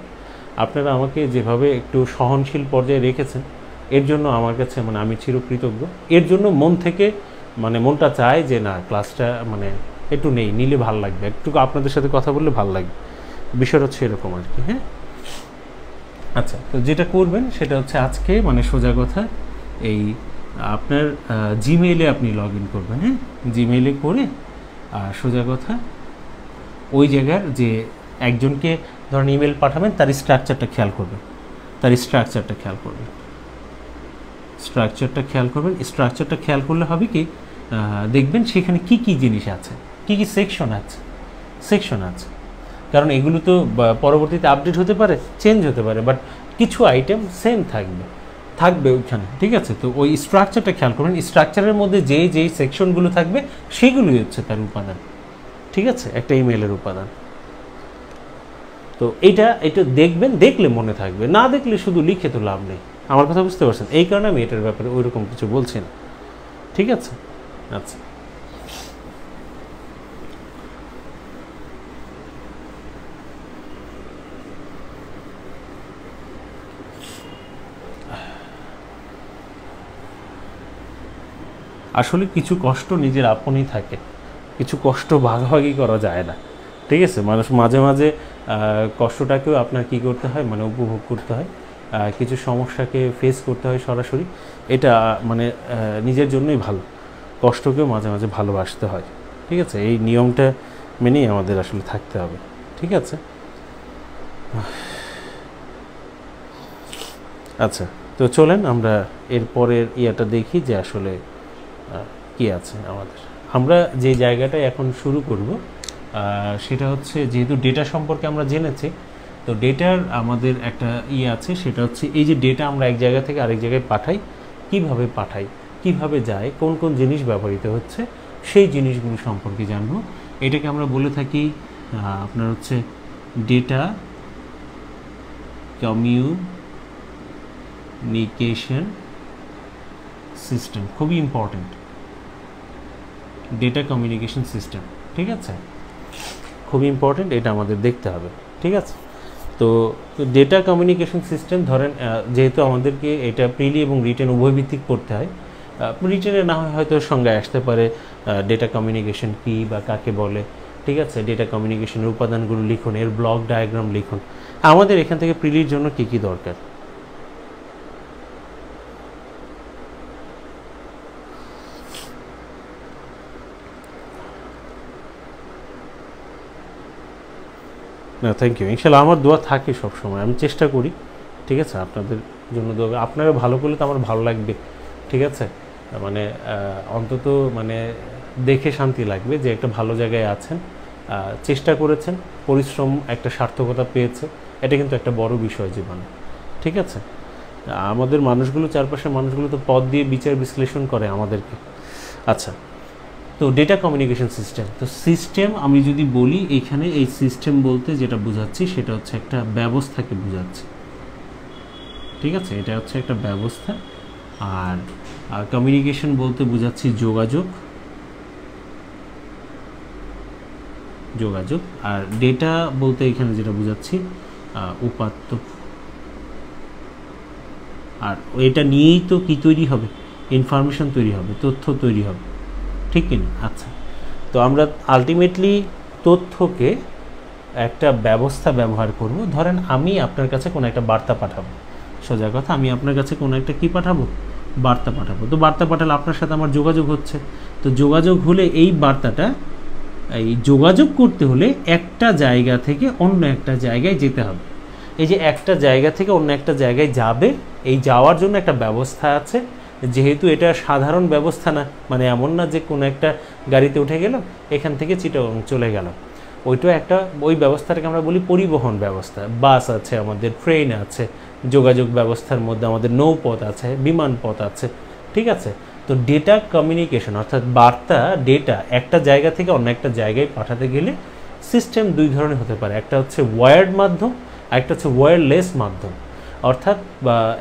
আপনারা আমাকে যেভাবে একটু সহনশীল পর্যায়ে রেখেছেন, এর জন্য আমার কাছে মানে আমি চিরকৃতজ্ঞ। এর জন্য মন থেকে মানে মনটা চায় যে না, ক্লাসটা মানে একটু নিলে ভালো লাগবে, একটু আপনাদের সাথে কথা বললে ভালো লাগবে, বিষয়টা হচ্ছে এরকম আর কি, হ্যাঁ। আচ্ছা, তো যেটা করবেন সেটা হচ্ছে আজকে মানে সোজা কথা, এই আপনার জিমেইলে আপনি লগ ইন করবেন, হ্যাঁ, জিমেইলে করে সোজা কথা ওই জায়গার যে একজনকে ধরেন ইমেল পাঠাবেন, তার স্ট্রাকচারটা খেয়াল করবেন, স্ট্রাকচারটা খেয়াল করলে হবে কি, দেখবেন সেখানে কি কি জিনিস আছে, কি কি সেকশন আছে। কারণ এগুলো তো পরবর্তীতে আপডেট হতে পারে, চেঞ্জ হতে পারে, বাট কিছু আইটেম সেম থাকবে ওইখানে, ঠিক আছে। তো ওই স্ট্রাকচারটা খেয়াল করবেন, স্ট্রাকচারের মধ্যে যেই সেকশনগুলো থাকবে সেগুলোই হচ্ছে তার উপাদান, ঠিক আছে, একটা ইমেলের উপাদান। তো এটা দেখবেন, দেখলে মনে থাকবে, না দেখলে শুধু লিখে তো লাভ নেই। আমার কথা বুঝতে পারছেন? এই কারণে আমি এটার ব্যাপারে ওইরকম কিছু বলছি না, ঠিক আছে। আচ্ছা, আসলে কিছু কষ্ট নিজের আপনই থাকে, কিছু কষ্ট ভাগাভাগি করা যায় না, ঠিক আছে। মানুষ মাঝে মাঝে কষ্টটাকেও আপনার কী করতে হয়, মানে উপভোগ করতে হয়, কিছু সমস্যাকে ফেস করতে হয় সরাসরি। এটা মানে নিজের জন্যই ভালো, কষ্টকেও মাঝে মাঝে ভালোবাসতে হয়, ঠিক আছে। এই নিয়মটা মেনেই আমাদের আসলে থাকতে হবে, ঠিক আছে। আচ্ছা, তো চলেন আমরা এরপরের ইয়েটা দেখি যে আসলে কি আছে আমাদের। আমরা যে জায়গাটায় এখন শুরু করব সেটা হচ্ছে, যেহেতু ডেটা সম্পর্কে আমরা জেনেছি, তো ডেটার আমাদের একটা আছে, সেটা হচ্ছে এই যে ডেটা আমরা এক জায়গা থেকে আরেক জায়গায় পাঠাই, কিভাবে যায়, কোন কোন জিনিস ব্যবহৃত হচ্ছে, সেই জিনিসগুলো সম্পর্কে জানবো। এটাকে আমরা বলে থাকি আপনার হচ্ছে ডেটা কমিউনিকেশন সিস্টেম, খুবই ইম্পর্ট্যান্ট, ডেটা কমিউনিকেশন সিস্টেম, ঠিক আছে, খুবই ইম্পর্ট্যান্ট, এটা আমাদের দেখতে হবে, ঠিক আছে। তো ডেটা কমিউনিকেশন সিস্টেম ধরেন যেহেতু আমাদেরকে এটা প্রিলি এবং রিটেন উভয় ভিত্তিক পড়তে হয়, রিটেনে না হয় হয়তো সংজ্ঞায় আসতে পারে ডেটা কমিউনিকেশন কী বা কাকে বলে, ঠিক আছে, ডেটা কমিউনিকেশনের উপাদানগুলো লিখুন, এর ব্লক ডায়াগ্রাম লিখুন। আমাদের এখান থেকে প্রিলির জন্য কী কী দরকার? না, থ্যাংক ইউ, ইনশাল্লাহ আমার দোয়া থাকে সবসময়, আমি চেষ্টা করি, ঠিক আছে, আপনাদের জন্য দোয়া, আপনারা ভালো করলে তো আমার ভালো লাগবে, ঠিক আছে, মানে অন্তত মানে দেখে শান্তি লাগবে যে একটা ভালো জায়গায় আছেন, চেষ্টা করেছেন, পরিশ্রম একটা সার্থকতা পেয়েছে, এটা কিন্তু একটা বড় বিষয় জীবনে, ঠিক আছে। আমাদের মানুষগুলো, চারপাশের মানুষগুলো তো পদ দিয়ে বিচার বিশ্লেষণ করে আমাদেরকে। আচ্ছা, তো ডেটা কমিউনিকেশন সিস্টেম, তো সিস্টেম আমি যদি বলি এখানে এই সিস্টেম বলতে যেটা বোঝাচ্ছি সেটা হচ্ছে একটা ব্যবস্থাকে বোঝাচ্ছি, ঠিক আছে, এটা হচ্ছে একটা ব্যবস্থা। আর কমিউনিকেশন বলতে বোঝাচ্ছি যোগাযোগ, যোগাযোগ। আর ডেটা বলতে এখানে যেটা বোঝাচ্ছি উপাত্ত। আর এটা নিয়েই তো কি তৈরি হবে, ইনফরমেশন তৈরি হবে, তথ্য তৈরি হবে, ঠিক কিনা? আচ্ছা, তো আমরা আলটিমেটলি তথ্যকে একটা ব্যবস্থা ব্যবহার করব। ধরেন আমি আপনার কাছে কোনো একটা বার্তা পাঠাবো, সোজা কথা, আমি আপনার কাছে কোনো একটা কি পাঠাবো, বার্তা পাঠাবো। তো বার্তা পাঠালে আপনার সাথে আমার যোগাযোগ হচ্ছে, তো যোগাযোগ হলে এই বার্তাটা, এই যোগাযোগ করতে হলে একটা জায়গা থেকে অন্য একটা জায়গায় যেতে হবে। এই যে একটা জায়গা থেকে অন্য একটা জায়গায় যাবে, এই যাওয়ার জন্য একটা ব্যবস্থা আছে। যেহেতু এটা সাধারণ ব্যবস্থা না, মানে এমন না যে কোনো একটা গাড়িতে উঠে গেলাম এখান থেকে চিটাগং চলে গেলাম, ওইটা একটা, ওই ব্যবস্থাটাকে আমরা বলি পরিবহন ব্যবস্থা। বাস আছে আমাদের, ট্রেন আছে, যোগাযোগ ব্যবস্থার মধ্যে আমাদের নৌপথ আছে, বিমান পথ আছে, ঠিক আছে। তো ডেটা কমিউনিকেশন অর্থাৎ বার্তা, ডেটা একটা জায়গা থেকে অন্য একটা জায়গায় পাঠাতে গেলে সিস্টেম দুই ধরনের হতে পারে, একটা হচ্ছে ওয়্যার্ড মাধ্যম, আরেকটা হচ্ছে ওয়্যারলেস মাধ্যম। অর্থাৎ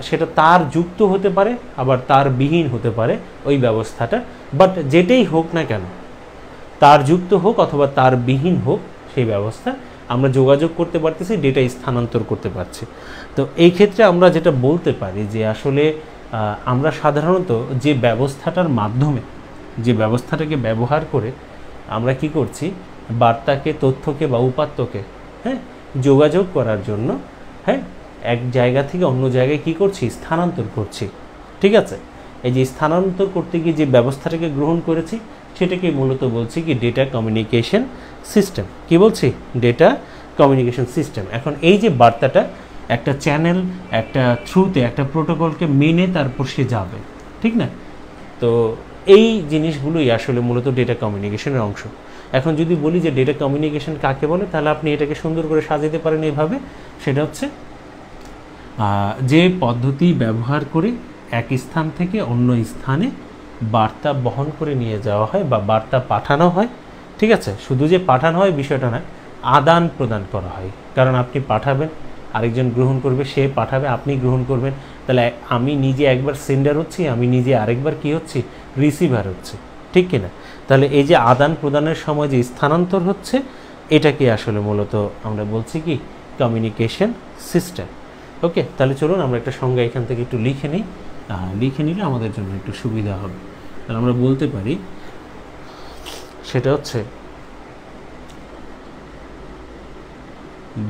সেটা তার যুক্ত হতে পারে, আবার তার বিহীন হতে পারে ওই ব্যবস্থাটা, বাট যেটাই হোক না কেন, তার যুক্ত হোক অথবা তার বিহীন হোক, সেই ব্যবস্থা আমরা যোগাযোগ করতে পারতেছি, ডেটা স্থানান্তর করতে পারছি। তো এই ক্ষেত্রে আমরা যেটা বলতে পারি যে আসলে আমরা সাধারণত যে ব্যবস্থাটার মাধ্যমে, যে ব্যবস্থাটাকে ব্যবহার করে আমরা কি করছি, বার্তাকে, তথ্যকে বা উপাত্তকে, হ্যাঁ, যোগাযোগ করার জন্য, হ্যাঁ, এক জায়গা থেকে অন্য জায়গায় কি করছি, স্থানান্তর করছি, ঠিক আছে। এই যে স্থানান্তর করতে গিয়ে যে ব্যবস্থাটাকে গ্রহণ করেছি সেটাকে মূলত বলছি কি ডেটা কমিউনিকেশন সিস্টেম। কি বলছি, ডেটা কমিউনিকেশন সিস্টেম। এখন এই যে বার্তাটা একটা চ্যানেল, একটা থ্রুতে, একটা প্রোটোকলকে মেনে তারপর সে যাবে, ঠিক না? তো এই জিনিসগুলোই আসলে মূলত ডেটা কমিউনিকেশনের অংশ। এখন যদি বলি যে ডেটা কমিউনিকেশন কাকে বলে, তাহলে আপনি এটাকে সুন্দর করে সাজাতে পারেন এইভাবে, সেটা হচ্ছে যে পদ্ধতি ব্যবহার করে এক স্থান থেকে অন্য স্থানে বার্তা বহন করে নিয়ে যাওয়া হয় বা বার্তা পাঠানো হয়, ঠিক আছে। শুধু যে পাঠানো হয় বিষয়টা না, আদান প্রদান করা হয়। কারণ আপনি পাঠাবেন, আরেকজন গ্রহণ করবে, সে পাঠাবে, আপনি গ্রহণ করবেন, তাহলে আমি নিজে একবার সেন্ডার হচ্ছি, আমি নিজে আরেকবার কি হচ্ছি, রিসিভার হচ্ছে, ঠিক কিনা? তাহলে এই যে আদান প্রদানের সময় যে স্থানান্তর হচ্ছে, এটাকে আসলে মূলত আমরা বলছি কি কমিউনিকেশন সিস্টেম। ওকে, তাহলে চলুন আমরা একটা সংজ্ঞা এখান থেকে একটু লিখে নিই, লিখে নিলে আমাদের জন্য একটু সুবিধা হবে। তাহলে আমরা বলতে পারি সেটা হচ্ছে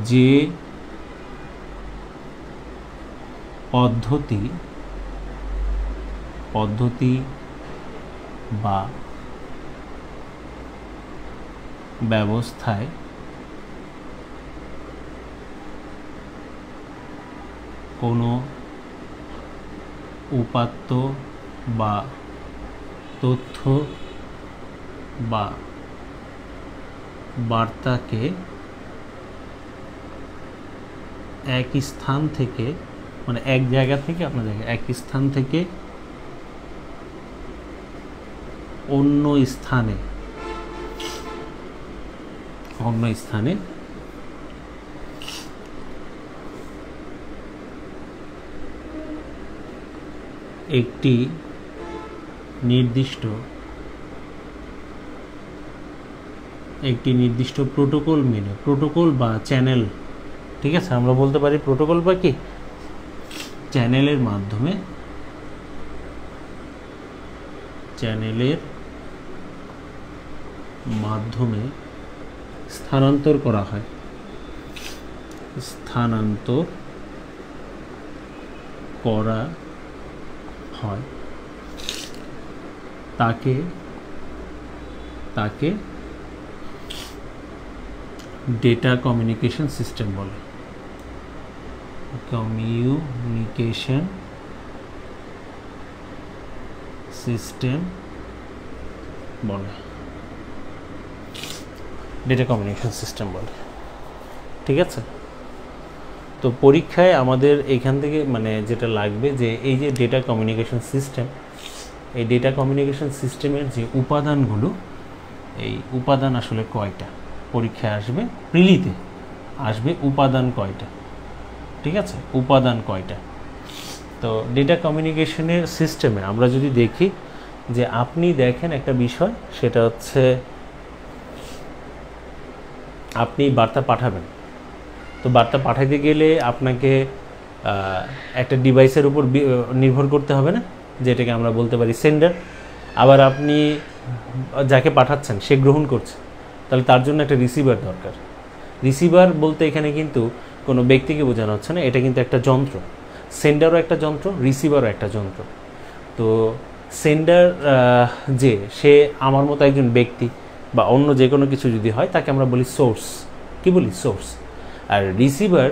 যে পদ্ধতি বা ব্যবস্থায় কোনো উপাত্ত বা তথ্য বা বার্তাকে এক স্থান থেকে, মানে এক জায়গা থেকে আপনার জায়গায়, এক স্থান থেকে অন্য স্থানে অন্য স্থানে একটি নির্দিষ্ট প্রোটোকল মেনে, প্রোটোকল বা চ্যানেল, ঠিক আছে, আমরা বলতে পারি প্রোটোকল বা কি চ্যানেলের মাধ্যমে স্থানান্তর করা হয়, তাকে ডেটা কমিউনিকেশন সিস্টেম বলে। কমিউনিকেশন সিস্টেম বলে, ডেটা কমিউনিকেশন সিস্টেম বলে, ঠিক আছে। তো পরীক্ষায় আমাদের এখান থেকে মানে যেটা লাগবে যে এই যে ডেটা কমিউনিকেশন সিস্টেম, এই ডেটা কমিউনিকেশন সিস্টেমের যে উপাদানগুলো, এই উপাদান আসলে কয়টা পরীক্ষায় আসবে, প্রিলিতে আসবে উপাদান কয়টা, ঠিক আছে, উপাদান কয়টা। তো ডেটা কমিউনিকেশনের সিস্টেমে আমরা যদি দেখি যে আপনি দেখেন একটা বিষয়, সেটা হচ্ছে আপনি বার্তা পাঠাবেন। তো বার্তা পাঠাইতে গেলে আপনাকে একটা ডিভাইসের উপর নির্ভর করতে হবে না, যেটাকে আমরা বলতে পারি সেন্ডার। আবার আপনি যাকে পাঠাচ্ছেন সে গ্রহণ করছে, তাহলে তার জন্য একটা রিসিভার দরকার। রিসিভার বলতে এখানে কিন্তু কোনো ব্যক্তিকে বোঝানো হচ্ছে না, এটা কিন্তু একটা যন্ত্র। সেন্ডারও একটা যন্ত্র, রিসিভারও একটা যন্ত্র। তো সেন্ডার যে সে আমার মতো একজন ব্যক্তি বা অন্য যে কোনো কিছু যদি হয় তাকে আমরা বলি সোর্স, কি বলি সোর্স। আর রিসিভার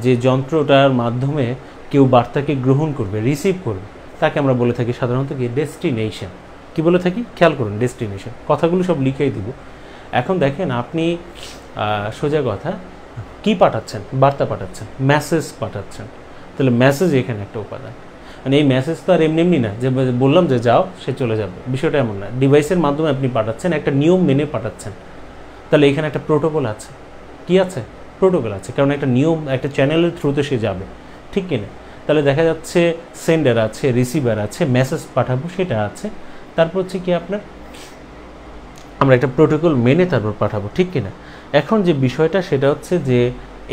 যে যন্ত্রটার মাধ্যমে কেউ বার্তাকে গ্রহণ করবে, রিসিভ করবে, তাকে আমরা বলে থাকি সাধারণত কি ডেস্টিনেশন। কি বলে থাকি খেয়াল করুন, ডেস্টিনেশন। কথাগুলো সব লিখেই দিব। এখন দেখেন আপনি সোজা কথা কি পাঠাচ্ছেন, বার্তা পাঠাচ্ছেন, মেসেজ পাঠাচ্ছেন। তাহলে মেসেজ এখানে একটা উপাদান। মানে এই মেসেজ তো আর এমনি না যে বললাম যে যাও সে চলে যাবে, বিষয়টা এমন না। ডিভাইসের মাধ্যমে আপনি পাঠাচ্ছেন, একটা নিয়ম মেনে পাঠাচ্ছেন। তাহলে এখানে একটা প্রোটোকল আছে, কি আছে, প্রোটোকল আছে, কারণ একটা নিয়ম, একটা চ্যানেলের থ্রুতে সে যাবে, ঠিক কিনা। তাহলে দেখা যাচ্ছে সেন্ডার আছে, রিসিভার আছে, মেসেজ পাঠাবো সেটা আছে, তারপর হচ্ছে কি আপনার আমরা একটা প্রোটোকল মেনে তারপর পাঠাবো, ঠিক কিনা। এখন যে বিষয়টা সেটা হচ্ছে যে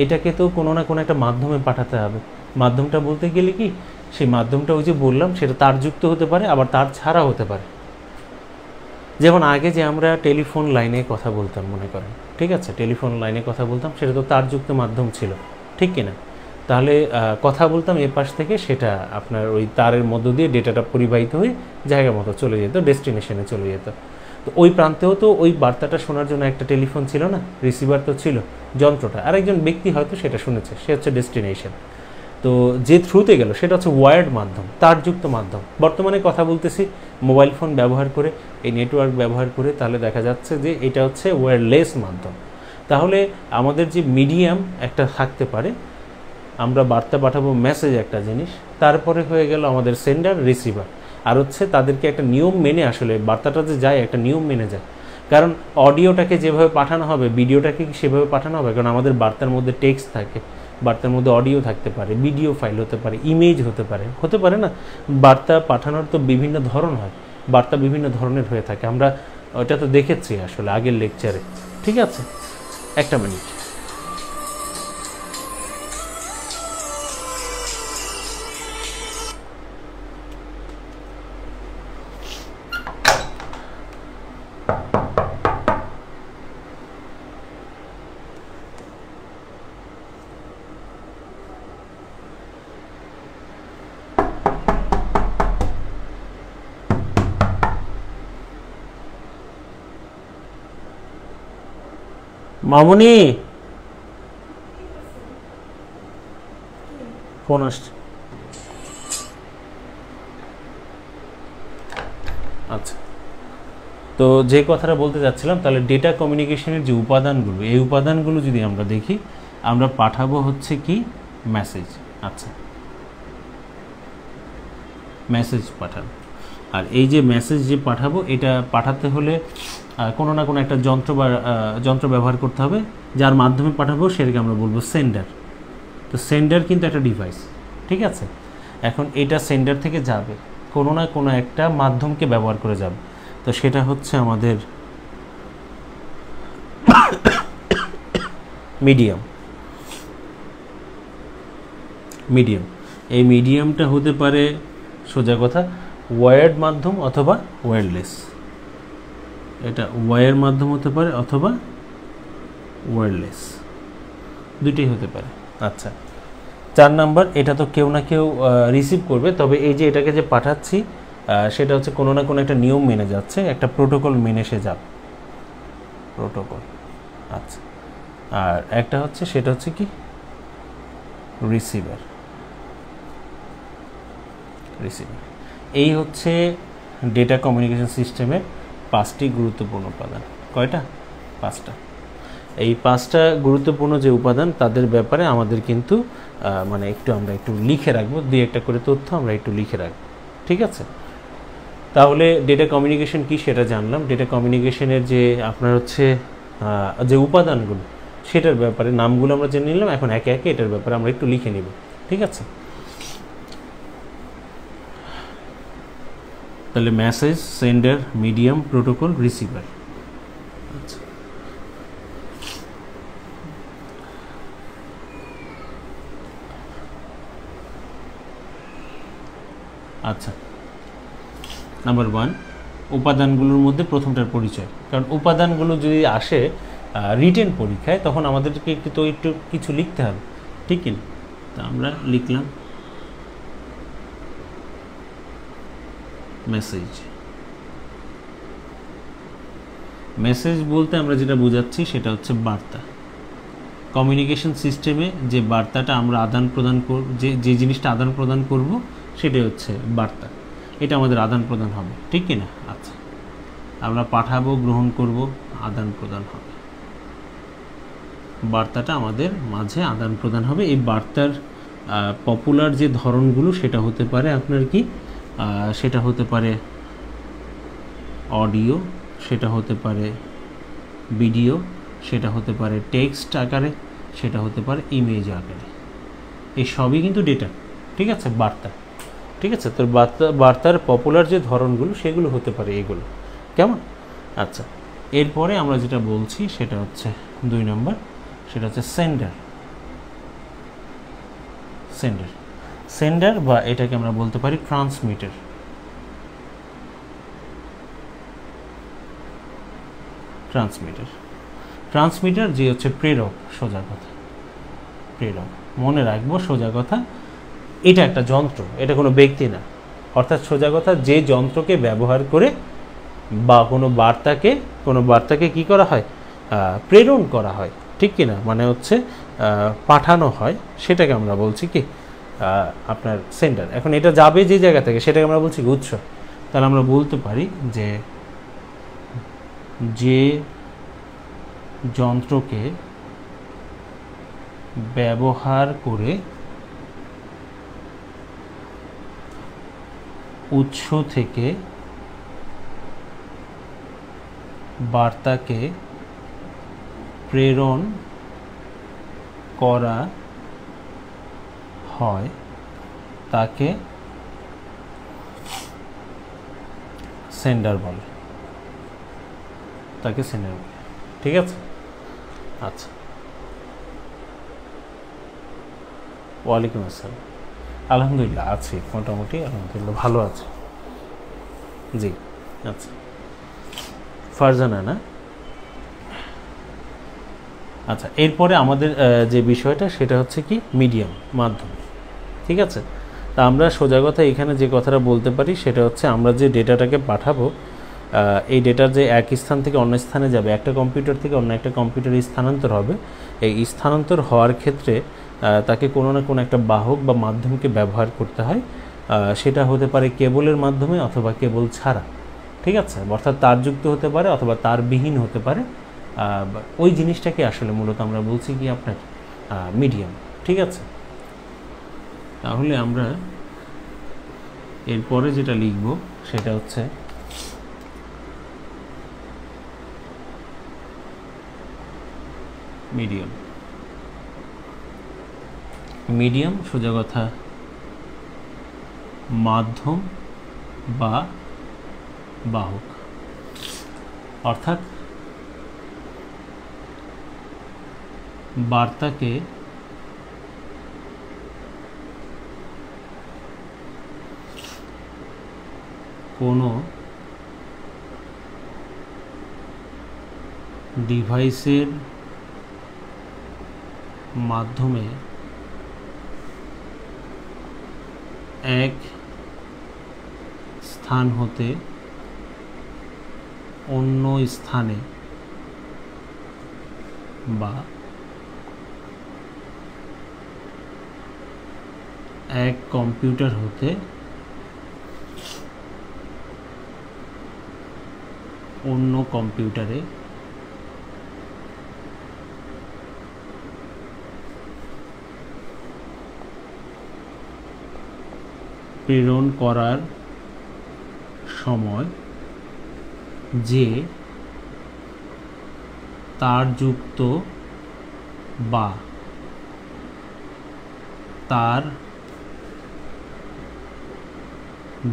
এটাকে তো কোনো না কোনো একটা মাধ্যমে পাঠাতে হবে। মাধ্যমটা বলতে গেলে কি, সেই মাধ্যমটা ওই যে বললাম সেটা তারযুক্ত হতে পারে, আবার তার ছাড়া হতে পারে। যেমন আগে যে আমরা টেলিফোন লাইনে কথা বলতাম মনে করেন, ঠিক আছে, টেলিফোন লাইনে কথা বলতাম, সেটা তো তারযুক্ত মাধ্যম ছিল, ঠিক কিনা। তাহলে কথা বলতাম এ পাশ থেকে, সেটা আপনার ওই তারের মধ্য দিয়ে ডেটাটা পরিবাহিত হয়ে জায়গা মতো চলে যেত, ডেস্টিনেশনে চলে যেত। তো ওই প্রান্তেও তো ওই বার্তাটা শোনার জন্য একটা টেলিফোন ছিল না, রিসিভার তো ছিল, যন্ত্রটা, আর একজন ব্যক্তি হয়তো সেটা শুনেছে, সে হচ্ছে ডেস্টিনেশন। তো যে থ্রুতে গেল সেটা হচ্ছে ওয়্যার্ড মাধ্যম, তারযুক্ত মাধ্যম। বর্তমানে কথা বলতেছি মোবাইল ফোন ব্যবহার করে, এই নেটওয়ার্ক ব্যবহার করে, তাহলে দেখা যাচ্ছে যে এটা হচ্ছে ওয়্যারলেস মাধ্যম। তাহলে আমাদের যে মিডিয়াম একটা থাকতে পারে, আমরা বার্তা পাঠাবো মেসেজ একটা জিনিস, তারপরে হয়ে গেল আমাদের সেন্ডার, রিসিভার, আর হচ্ছে তাদেরকে একটা নিয়ম মেনে, আসলে বার্তাটা যে যায় একটা নিয়ম মেনে যায়। কারণ অডিওটাকে যেভাবে পাঠানো হবে ভিডিওটাকে সেভাবে পাঠানো হবে, কারণ আমাদের বার্তার মধ্যে টেক্সট থাকে, বার্তার মধ্যে অডিও থাকতে পারে, ভিডিও ফাইল হতে পারে, ইমেজ হতে পারে না। বার্তা পাঠানোর তো বিভিন্ন ধরন হয়, বার্তা বিভিন্ন ধরনের হয়ে থাকে, আমরা ওটা তো দেখেছি আসলে আগের লেকচারে, ঠিক আছে। একটা মিনিট। মামুনি ফোন আসছে, আচ্ছা। তো যে কথাটা বলতে যাচ্ছিলাম, তাহলে ডেটা কমিউনিকেশনের যে উপাদানগুলো, এই উপাদানগুলো যদি আমরা দেখি, আমরা পাঠাবো হচ্ছে কি মেসেজ, আচ্ছা, মেসেজ পাঠাবো। আর এই যে মেসেজ যে পাঠাবো, এটা পাঠাতে হলে কোনো না কোনো একটা যন্ত্র ব্যবহার করতে হবে, যার মাধ্যমে পাঠাবো সেটাকে আমরা বলবো সেন্ডার। তো সেন্ডার কিন্তু একটা ডিভাইস, ঠিক আছে। এখন এটা সেন্ডার থেকে যাবে, কোনো না কোনো একটা মাধ্যমকে ব্যবহার করে যাবে, তো সেটা হচ্ছে আমাদের মিডিয়াম। এই মিডিয়ামটা হতে পারে সোজা কথা ওয়্যার্ড মাধ্যম অথবা ওয়্যারলেস। এটা ওয়্যার মাধ্যম হতে পারে অথবা ওয়্যারলেস, দুটোই হতে পারে। আচ্ছা, 4 নাম্বার, এটা তো কেউ না কেউ রিসিভ করবে, তবে এই যে এটাকে যে পাঠাচ্ছি সেটা হচ্ছে কোনো না কোনো একটা নিয়ম মেনে যাচ্ছে, একটা প্রোটোকল মেনে সে যাবে, প্রোটোকল। আচ্ছা, আর একটা হচ্ছে সেটা হচ্ছে কি রিসিভার। এই হচ্ছে ডেটা কমিউনিকেশন সিস্টেমের 5টি গুরুত্বপূর্ণ উপাদান। কয়টা? 5টা। এই 5টা গুরুত্বপূর্ণ যে উপাদান তাদের ব্যাপারে আমাদের কিন্তু মানে আমরা একটু লিখে রাখবো, 2-1টা করে তথ্য আমরা একটু লিখে রাখবো, ঠিক আছে। তাহলে ডেটা কমিউনিকেশন কি সেটা জানলাম। ডেটা কমিউনিকেশনের যে আপনার হচ্ছে যে উপাদানগুলো সেটার ব্যাপারে নামগুলো আমরা জেনে নিলাম। এখন একে একে এটার ব্যাপারে আমরা একটু লিখে নিব, ঠিক আছে। তাহলে message, sender, medium, protocol, receiver. আচ্ছা, নাম্বার 1, উপাদানগুলোর মধ্যে প্রথমটার পরিচয়। কারণ উপাদানগুলো যদি আসে রিটেন পরীক্ষায়, তখন আমাদেরকে একটু কিছু লিখতে হবে, ঠিক কি না? তা আমরা লিখলাম মেসেজ বলতে আমরা যেটা বোঝাচ্ছি সেটা হচ্ছে বার্তা। কমিউনিকেশন সিস্টেমে যে বার্তাটা আমরা আদান প্রদান যে জিনিসটা আদান প্রদান করব সেটাই হচ্ছে বার্তা। এটা আমাদের আদান প্রদান হবে, ঠিক কি না? আচ্ছা, আমরা পাঠাবো, গ্রহণ করব, আদান প্রদান হবে, বার্তাটা আমাদের মাঝে আদান প্রদান হবে। এই বার্তার পপুলার যে ধরনগুলো সেটা হতে পারে আপনার কি, সেটা হতে পারে অডিও, সেটা হতে পারে ভিডিও, সেটা হতে পারে টেক্সট আকারে, সেটা হতে পারে ইমেজ আকারে। এই সবই কিন্তু ডেটা, ঠিক আছে, বার্তা, ঠিক আছে। তো বার্তার পপুলার যে ধরনগুলো সেগুলো হতে পারে এগুলো, কেমন? আচ্ছা, এরপরে আমরা যেটা বলছি সেটা হচ্ছে 2 নম্বর, সেটা হচ্ছে সেন্ডার বা এটাকে আমরা বলতে পারি ট্রান্সমিটার যে হচ্ছে প্রেরক। সোজা কথা প্রেরক, মনে রাখবো সোজা কথা, এটা একটা যন্ত্র, এটা কোনো ব্যক্তি না। অর্থাৎ সোজা কথা, যে যন্ত্রকে ব্যবহার করে বা কোনো বার্তাকে কি করা হয়, প্রেরণ করা হয়, ঠিক কি না? মানে হচ্ছে পাঠানো হয়, সেটাকে আমরা বলছি কি আপনার সেন্ডার। এখন এটা যাবে যে জায়গা থেকে সেটাকে আমরা বলছি উৎস। তাহলে আমরা বলতে পারি যে যন্ত্রকে ব্যবহার করে উৎস থেকে বার্তাকে প্রেরণ করা হয় তাকে সেন্ডার বলে, ঠিক আছে। আচ্ছা, ওয়ালাইকুম আসসালাম। আলহামদুলিল্লাহ আছি, মোটামুটি আলহামদুলিল্লাহ ভালো আছে। জি, আচ্ছা, ফারজানা না? আচ্ছা, এরপরে আমাদের যে বিষয়টা সেটা হচ্ছে কি মিডিয়াম, মাধ্যম, ঠিক আছে। তা আমরা সোজা কথা এখানে যে কথাটা বলতে পারি সেটা হচ্ছে আমরা যে ডেটাটাকে পাঠাবো, এই ডেটার যে এক স্থান থেকে অন্য স্থানে যাবে, একটা কম্পিউটার থেকে অন্য একটা কম্পিউটারে স্থানান্তর হবে। এই স্থানান্তর হওয়ার ক্ষেত্রে তাকে কোনো না কোনো একটা বাহক বা মাধ্যমকে ব্যবহার করতে হয়। সেটা হতে পারে কেবলের মাধ্যমে অথবা কেবল ছাড়া, ঠিক আছে। অর্থাৎ তারযুক্ত হতে পারে অথবা তারবিহীন হতে পারে। ওই জিনিসটাকে আসলে মূলত আমরা বলছি কি আপনার মিডিয়াম, ঠিক আছে। তাহলে আমরা এরপরে যেটা লিখব সেটা হচ্ছে মিডিয়াম। মিডিয়াম সোজা কথা মাধ্যম বা বাহক, অর্থাৎ বার্তাকে কোনো ডিভাইসের মাধ্যমে এক স্থান হতে অন্য স্থানে বা এক কম্পিউটার হতে অন্য কম্পিউটারে প্রেরণ করার সময় যে তারযুক্ত বা তার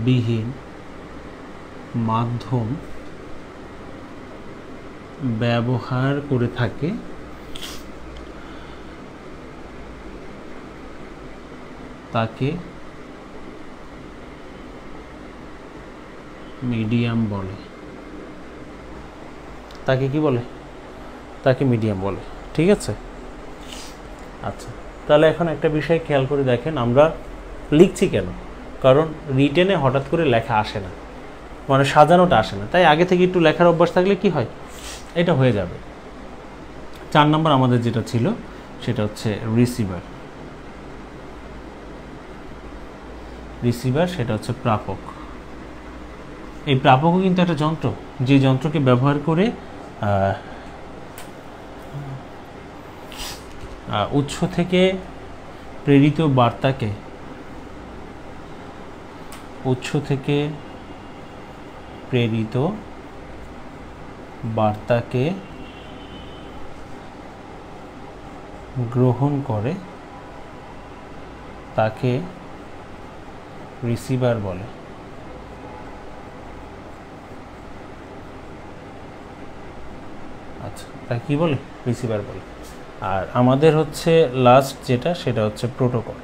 বিহীন মাধ্যম ব্যবহার করে থাকে তাকে মিডিয়াম বলে। তাকে কি বলে? তাকে মিডিয়াম বলে। ঠিক আছে, আচ্ছা তাহলে এখন একটা বিষয় খেয়াল করে দেখেন, আমরা লিখছি কেন? কারণ রিটেনে হঠাৎ করে লেখা আসে না, মানে সাজানোটা আসে না, তাই আগে থেকে একটু লেখার অভ্যাস থাকলে কি হয়, এটা হয়ে যাবে। 4 নম্বর আমাদের যেটা ছিল সেটা হচ্ছে রিসিভার। রিসিভার সেটা হচ্ছে প্রাপক। এই প্রাপকও কিন্তু একটা যন্ত্র, যে যন্ত্রকে ব্যবহার করে উৎস থেকে প্রেরিত বার্তাকে গ্রহণ করে তাকে রিসিভার বলে। আচ্ছা, তাকে কি বলে? রিসিভার বলে। আর আমাদের হচ্ছে লাস্ট যেটা সেটা হচ্ছে প্রোটোকল।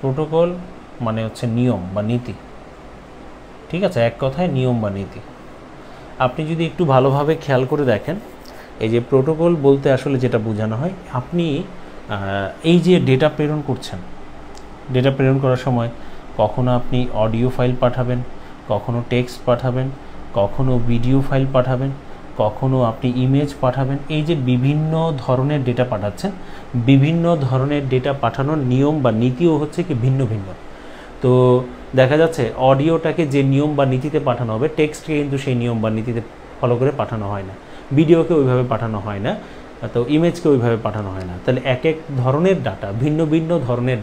প্রোটোকল মানে হচ্ছে নিয়ম বা নীতি। ঠিক আছে, এক কথায় নিয়ম বা নীতি। আপনি যদি একটু ভালোভাবে খেয়াল করে দেখেন, এই যে প্রোটোকল বলতে আসলে যেটা বোঝানো হয়, আপনি এই যে ডেটা প্রেরণ করছেন, ডেটা প্রেরণ করার সময় কখনো আপনি অডিও ফাইল পাঠাবেন, কখনো টেক্সট পাঠাবেন, কখনো ভিডিও ফাইল পাঠাবেন, কখনো আপনি ইমেজ পাঠাবেন। এই যে বিভিন্ন ধরনের ডেটা পাঠাচ্ছেন, বিভিন্ন ধরনের ডেটা পাঠানোর নিয়ম বা নীতিও হচ্ছে কি ভিন্ন ভিন্ন। তো দেখা যাচ্ছে অডিওটাকে যে নিয়ম বা নীতিতে পাঠানো হবে, টেক্সটকে কিন্তু সেই নিয়ম বা নীতিতে ফলো করে পাঠানো হয় না, ভিডিওকে ওইভাবে পাঠানো হয় না, তো ইমেজকে ওইভাবে পাঠানো হয় না। তাহলে এক এক ধরনের ডাটা, ভিন্ন ভিন্ন ধরনের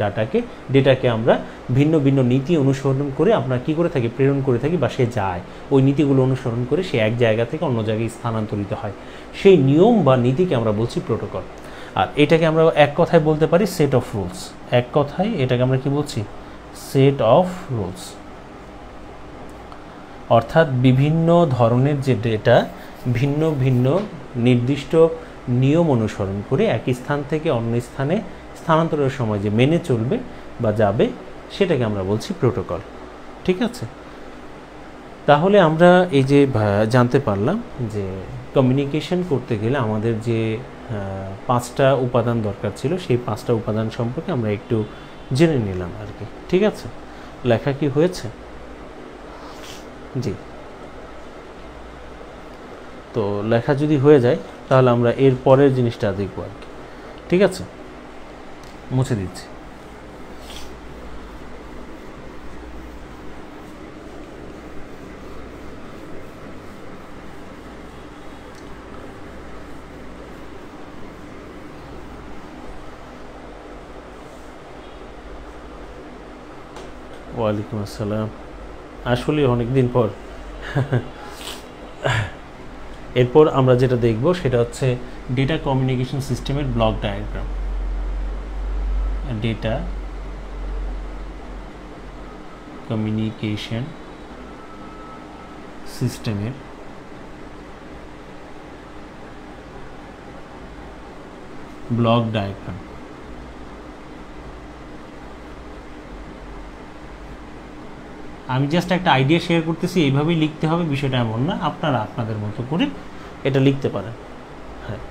ডেটাকে আমরা ভিন্ন ভিন্ন নীতি অনুসরণ করে আমরা কী করে থাকি, প্রেরণ করে থাকি, বা সে যায় ওই নীতিগুলো অনুসরণ করে সে এক জায়গা থেকে অন্য জায়গায় স্থানান্তরিত হয়। সেই নিয়ম বা নীতিকে আমরা বলছি প্রোটোকল। আর এটাকে আমরা এক কথায় বলতে পারি সেট অফ রুলস। এক কথায় এটাকে আমরা কি বলছি? Set of rules. অর্থাৎ বিভিন্ন ধরনের যে ডেটা ভিন্ন ভিন্ন নির্দিষ্ট নিয়ম অনুসরণ করে এক স্থান থেকে অন্য স্থানে স্থানান্তরের সময় যে মেনে চলবে বা যাবে, সেটাকে আমরা বলছি প্রোটোকল। ঠিক আছে, তাহলে আমরা এই যে জানতে পারলাম যে কমিউনিকেশন করতে গেলে আমাদের যে 5টা উপাদান দরকার ছিল, সেই 5টা উপাদান সম্পর্কে আমরা একটু জেনে নিলাম আর কি। ঠিক আছে, লেখা কি হয়েছে? জি, তো লেখা যদি হয়ে যায় তাহলে আমরা এর পরের জিনিসটা দেখব আর কি। ঠিক আছে, মুছে দিচ্ছি। ওয়ালাইকুম আসসালাম। আসলে অনেক দিন পর। এরপর আমরা যেটা দেখব সেটা হচ্ছে ডেটা কমিউনিকেশন সিস্টেমের ব্লক ডায়াগ্রাম। ডেটা কমিউনিকেশন সিস্টেমের ব্লক ডায়াগ্রাম। আমি জাস্ট একটা আইডিয়া শেয়ার করতেছি, এইভাবেই লিখতে হবে বিষয়টা এমন না, আপনারা আপনাদের মতো করে এটা লিখতে পারেন। হ্যাঁ,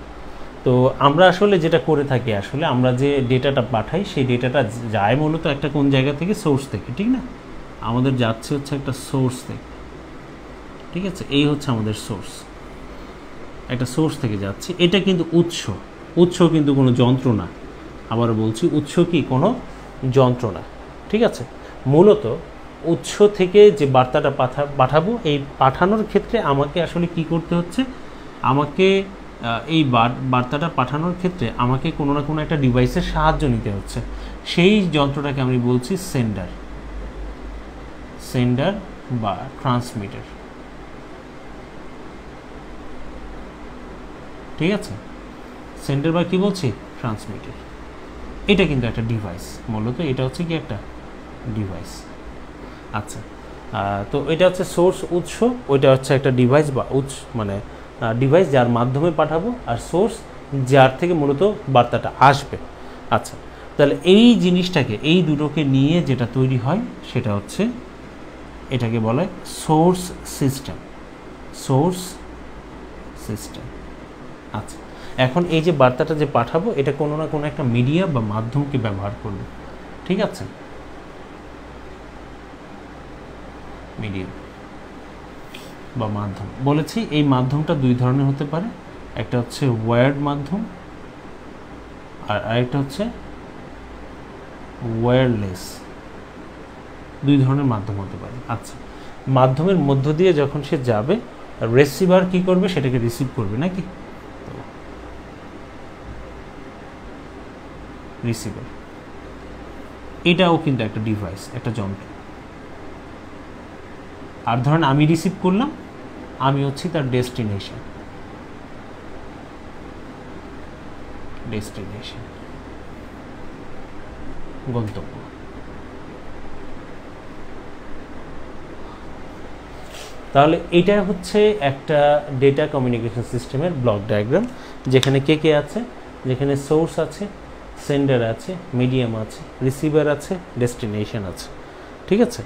তো আমরা আসলে যেটা করে থাকি, আসলে আমরা যে ডেটাটা পাঠাই সেই ডেটাটা যায় মূলত একটা কোন জায়গা থেকে, সোর্স থেকে, ঠিক না? আমাদের যাচ্ছে হচ্ছে একটা সোর্স থেকে, ঠিক আছে? এই হচ্ছে আমাদের সোর্স, একটা সোর্স থেকে যাচ্ছে। এটা কিন্তু উৎস, উৎস কিন্তু কোনো যন্ত্র না। আবার বলছি, উৎস কি কোনো যন্ত্র না, ঠিক আছে? মূলত উৎস থেকে যে বার্তাটা পাঠাবো, এই পাঠানোর ক্ষেত্রে আমাকে আসলে কি করতে হচ্ছে, আমাকে এই বার্তাটা পাঠানোর ক্ষেত্রে আমাকে কোনো না কোনো একটা ডিভাইসের সাহায্য নিতে হচ্ছে। সেই যন্ত্রটাকে আমি বলছি সেন্ডার, সেন্ডার বা ট্রান্সমিটার, ঠিক আছে? সেন্ডার বা কি বলছি, ট্রান্সমিটার। এটা কিন্তু একটা ডিভাইস, মূলত এটা হচ্ছে কি একটা ডিভাইস। আচ্ছা, তো এটা হচ্ছে সোর্স, উৎস, ওইটা হচ্ছে একটা ডিভাইস বা উৎস, মানে ডিভাইস যার মাধ্যমে পাঠাবো, আর সোর্স যার থেকে মূলত বার্তাটা আসবে। আচ্ছা, তাহলে এই জিনিসটাকে, এই দুটোকে নিয়ে যেটা তৈরি হয় সেটা হচ্ছে, এটাকে বলে সোর্স সিস্টেম, সোর্স সিস্টেম। আচ্ছা, এখন এই যে বার্তাটা যে পাঠাবো, এটা কোনো না কোনো একটা মিডিয়া বা মাধ্যমকে ব্যবহার করবে, ঠিক আছে? মিডিয়াম বা মাধ্যম বলেছি, এই মাধ্যমটা দুই ধরনের হতে পারে। একটা হচ্ছে ওয়্যার্ড মাধ্যম, আর আরেকটা হচ্ছে ওয়্যারলেস। দুই ধরনের মাধ্যম হতে পারে। আচ্ছা, মাধ্যমের মধ্য দিয়ে যখন সে যাবে, রিসিভার কি করবে, সেটাকে রিসিভ করবে নাকি? রিসিভার, এটাও কিন্তু একটা ডিভাইস, একটা যন্ত্র। আর ধরেন আমি রিসিভ করলাম, আমি হচ্ছি তার ডেস্টিনেশন, ডেস্টিনেশন, গন্তব্য। তাহলে এটা হচ্ছে একটা ডেটা কমিউনিকেশন সিস্টেমের ব্লক ডায়াগ্রাম, যেখানে কে কে আছে, যেখানে সোর্স আছে, সেন্ডার আছে, মিডিয়াম আছে, রিসিভার আছে, ডেস্টিনেশন আছে, ঠিক আছে?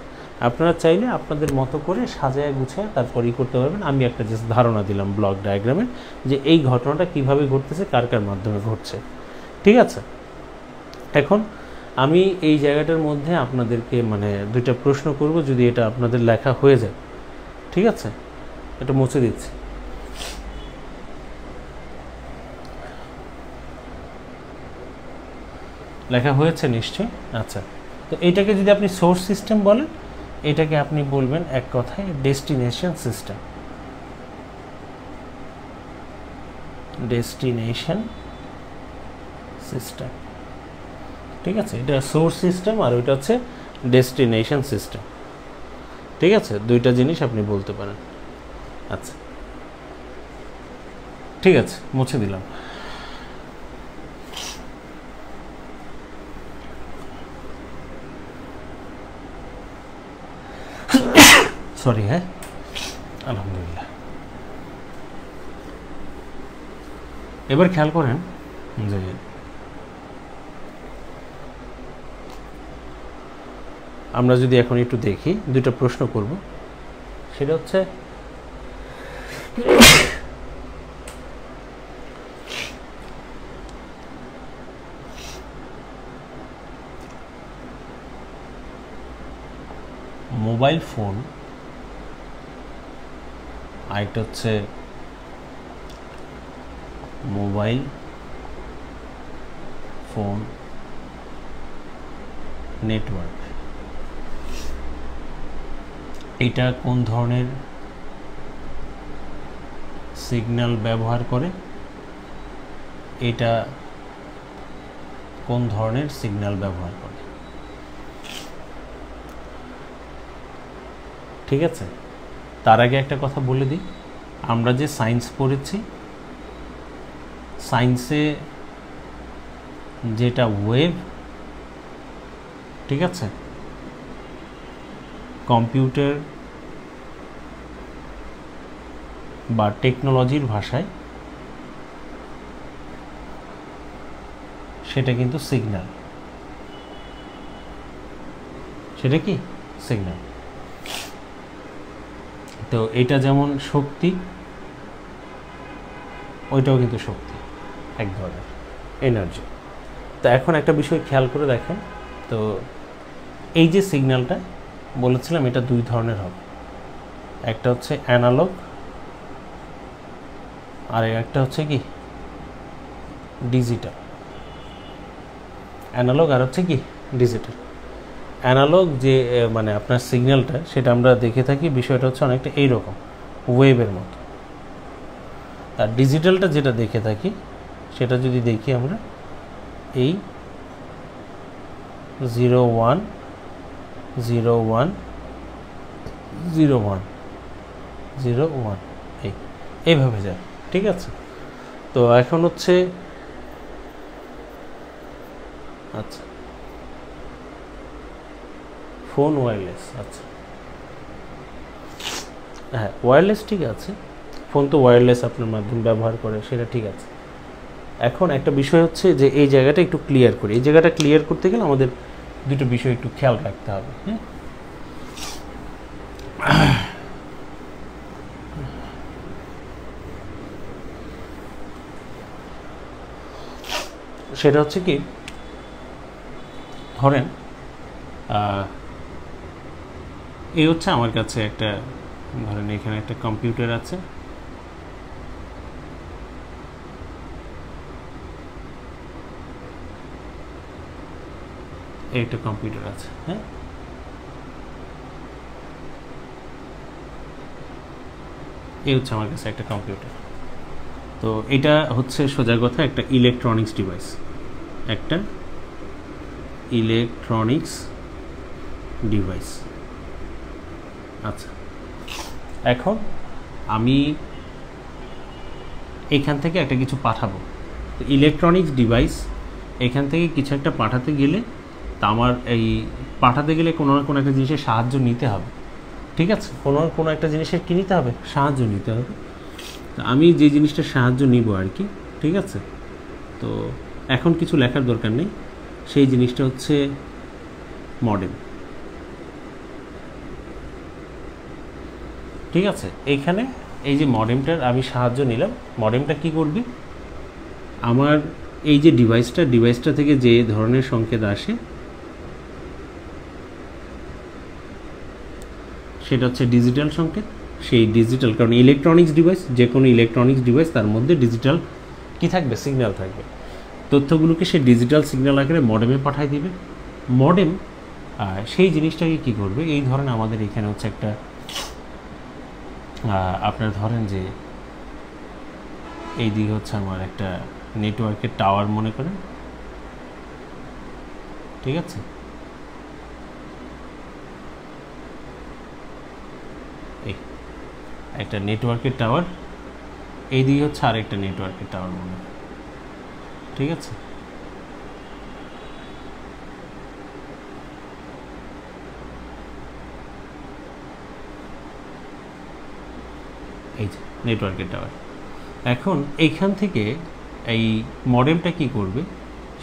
আপনারা চাইলে আপনাদের মতো করে সাজায় গুছায় তারপরই করতে পারবেন। আমি একটা জাস্ট ধারণা দিলাম ব্লক ডায়াগ্রামের, যে এই ঘটনাটা কিভাবে ঘটতেছে, কার কার মাধ্যমে ঘটছে, ঠিক আছে? এখন আমি এই জায়গাটার মধ্যে আপনাদেরকে মানে দুইটা প্রশ্ন করব, যদি এটা আপনাদের লেখা হয়ে যায়, ঠিক আছে? এটা মুছে দিচ্ছি। লেখা হয়েছে নিশ্চয়। আচ্ছা, তো এইটাকে যদি আপনি সোর্স সিস্টেম বলেন, এটাকে আপনি বলবেন এক কথায় ডেস্টিনেশন সিস্টেম, ডেস্টিনেশন সিস্টেম, ঠিক আছে? এটা সোর্স সিস্টেম আর ওইটা হচ্ছে ডেস্টিনেশন সিস্টেম, ঠিক আছে? দুইটা জিনিস আপনি বলতে পারেন। আচ্ছা, ঠিক আছে, মুছে দিলাম। সরি, হ্যাঁ, আলহামদুলিল্লাহ। এবার খেয়াল করেন যে আমরা যদি এখন একটু দেখি, দুটো প্রশ্ন করব, সেটা হচ্ছে মোবাইল ফোন, আরেকটা হচ্ছে মোবাইল ফোন নেটওয়ার্ক, এটা কোন ধরনের সিগন্যাল ব্যবহার করে, এটা কোন ধরনের সিগন্যাল ব্যবহার করে? ঠিক আছে, তার আগে একটা কথা বলে দিই, আমরা যে সায়েন্স পড়েছি, সায়েন্সে যেটা ওয়েভ, ঠিক আছে, কম্পিউটার বা টেকনোলজির ভাষায় সেটা কিন্তু সিগন্যাল, সেটা কি সিগন্যাল। তো এটা যেমন শক্তি, ওইটাও কিন্তু শক্তি, এক ধরনের এনার্জি। তো এখন একটা বিষয় খেয়াল করে দেখেন, তো এই যে সিগন্যালটা বলেছিলাম এটা দুই ধরনের হবে, একটা হচ্ছে অ্যানালগ আর একটা হচ্ছে কি ডিজিটাল। অ্যানালগ আর হচ্ছে কি ডিজিটাল। অ্যানালগ যে মানে আপনার সিগন্যালটা, সেটা আমরা দেখে থাকি, বিষয়টা হচ্ছে অনেকটা এইরকম ওয়েভের মতো। আর ডিজিটালটা যেটা দেখে থাকি, সেটা যদি দেখি আমরা এই 0 1 0 1 0 1 0 1 এইভাবে যায়, ঠিক আছে। তো এখন হচ্ছে আচ্ছা ফোন ওয়্যারলেস, আচ্ছা হ্যাঁ ওয়্যারলেস ঠিক আছে, ফোন তো ওয়্যারলেস আপনার মাধ্যম ব্যবহার করে, সেটা ঠিক আছে। এখন একটা বিষয় হচ্ছে যে এই জায়গাটা একটু ক্লিয়ার করি, এই জায়গাটা ক্লিয়ার করতে গেলে আমাদের দুটো বিষয় একটু খেয়াল রাখতে হবে। হ্যাঁ, সেটা হচ্ছে কি, ধরেন এই হচ্ছে আমার কাছে একটা, ধরেন এখানে একটা কম্পিউটার আছে, একটা কম্পিউটার আছে, হ্যাঁ, এই হচ্ছে আমার কাছে একটা কম্পিউটার। তো এটা হচ্ছে সোজা কথা একটা ইলেকট্রনিক্স ডিভাইস, একটা ইলেকট্রনিক্স ডিভাইস। আচ্ছা, এখন আমি এখান থেকে একটা কিছু পাঠাবো, তো ইলেকট্রনিক্স ডিভাইস এখান থেকে কিছু একটা পাঠাতে গেলে, তা আমার এই পাঠাতে গেলে কোনো না কোনো একটা জিনিসের সাহায্য নিতে হবে, ঠিক আছে, কোনো না কোনো একটা জিনিসের কী নিতে হবে, সাহায্য নিতে হবে। তো আমি যে জিনিসটার সাহায্য নিব আর কি, ঠিক আছে, তো এখন কিছু লেখার দরকার নেই, সেই জিনিসটা হচ্ছে মডেম, ঠিক আছে। এইখানে এই যে মডেমটার আমি সাহায্য নিলাম, মডেমটা কি করবে, আমার এই যে ডিভাইসটা থেকে যে ধরনের সংকেত আসে সেটা হচ্ছে ডিজিটাল সংকেত। সেই ডিজিটাল, কারণ ইলেকট্রনিক্স ডিভাইস, যে কোনো ইলেকট্রনিক্স ডিভাইস তার মধ্যে ডিজিটাল কি থাকবে, সিগন্যাল থাকবে, তথ্যগুলোকে সে ডিজিটাল সিগন্যাল আকারে মডেমে পাঠিয়ে দিবে। মডেম সেই জিনিসটাকে কি করবে, এই ধরেন আমাদের এখানে হচ্ছে একটা আপনার ধরেন যে এই দিকে হচ্ছে আমার একটা নেটওয়ার্কের টাওয়ার মনে করেন, ঠিক আছে, এই একটা নেটওয়ার্কের টাওয়ার, এই দিকে হচ্ছে আরেকটা নেটওয়ার্কের টাওয়ার মনে, ঠিক আছে। এই যে নেটওয়ার্কের টাওয়ার। এখন এইখান থেকে এই মডেমটা কি করবে,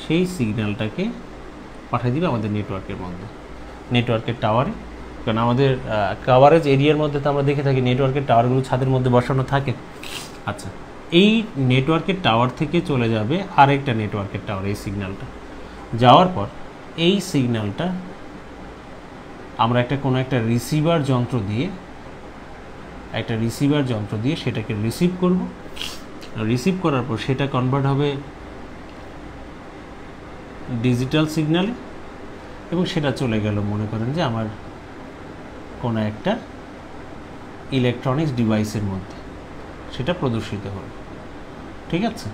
সেই সিগন্যালটাকে পাঠিয়ে দিবে আমাদের নেটওয়ার্কের মধ্যে, নেটওয়ার্কের টাওয়ারে। কারণ আমাদের কভারেজ এরিয়ার মধ্যে তো আমরা দেখে থাকি নেটওয়ার্কের টাওয়ারগুলো ছাদের মধ্যে বসানো থাকে। আচ্ছা, এই নেটওয়ার্কের টাওয়ার থেকে চলে যাবে আরেকটা নেটওয়ার্কের টাওয়ার, এই সিগন্যালটা যাওয়ার পর এই সিগন্যালটা আমরা একটা কোনো একটা রিসিভার যন্ত্র দিয়ে সেটাকে রিসিভ করব। রিসিভ করার পর সেটা কনভার্ট হবে ডিজিটাল সিগন্যালে, এবং সেটা চলে গেল মনে করেন যে আমার কোনো একটা ইলেকট্রনিক্স ডিভাইসের মধ্যে, সেটা প্রদর্শিত হলো, ঠিক আছে।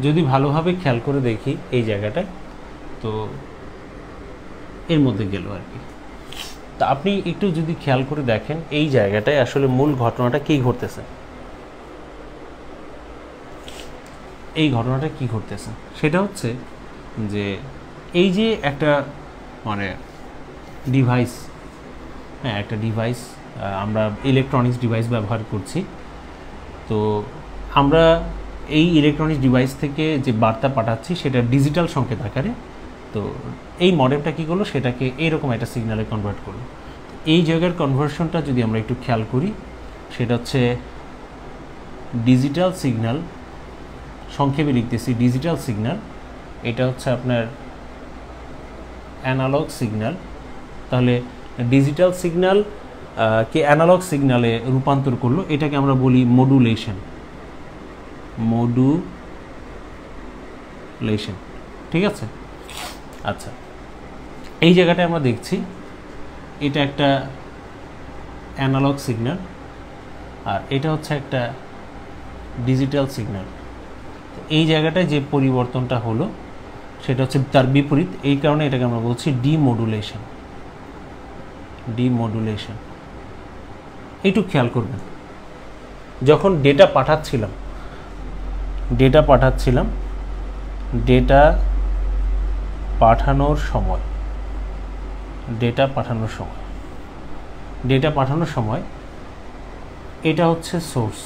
যদি ভালোভাবে খেয়াল করে দেখি এই জায়গাটায়, তো এর মধ্যে গেল আর কি। তা আপনি একটু যদি খেয়াল করে দেখেন এই জায়গাটায় আসলে মূল ঘটনাটা কী ঘটতেছে, এই ঘটনাটা কি ঘটতেছে সেটা হচ্ছে যে এই যে একটা মানে ডিভাইস, হ্যাঁ একটা ডিভাইস, আমরা ইলেকট্রনিক্স ডিভাইস ব্যবহার করছি। তো আমরা এই ইলেকট্রনিক্স ডিভাইস থেকে যে বার্তা পাঠাচ্ছি সেটা ডিজিটাল সংকেত আকারে। তো এই মডেমটা কী করলো, সেটাকে এইরকম একটা সিগন্যালে কনভার্ট করলো। এই জায়গার কনভার্সনটা যদি আমরা একটু খেয়াল করি, সেটা হচ্ছে ডিজিটাল সিগন্যাল, সংক্ষেপে লিখতেছি ডিজিটাল সিগন্যাল, এটা হচ্ছে আপনার অ্যানালগ সিগন্যাল। তাহলে ডিজিটাল সিগন্যাল কে অ্যানালগ সিগন্যালে রূপান্তর করলো, এটাকে আমরা বলি মডুলেশন। মডুলেশন, ঠিক আছে। আচ্ছা, এই জায়গাটায় আমরা দেখছি এটা একটা অ্যানালগ সিগন্যাল আর এটা হচ্ছে একটা ডিজিটাল সিগন্যাল। এই জায়গাটায় যে পরিবর্তনটা হলো সেটা হচ্ছে তার বিপরীত, এই কারণে এটাকে আমরা বলছি ডিমডুলেশন। ডিমডুলেশন একটু খেয়াল করবেন, যখন ডেটা পাঠাচ্ছিলাম ডেটা পাঠানোর সময় এটা হচ্ছে সোর্স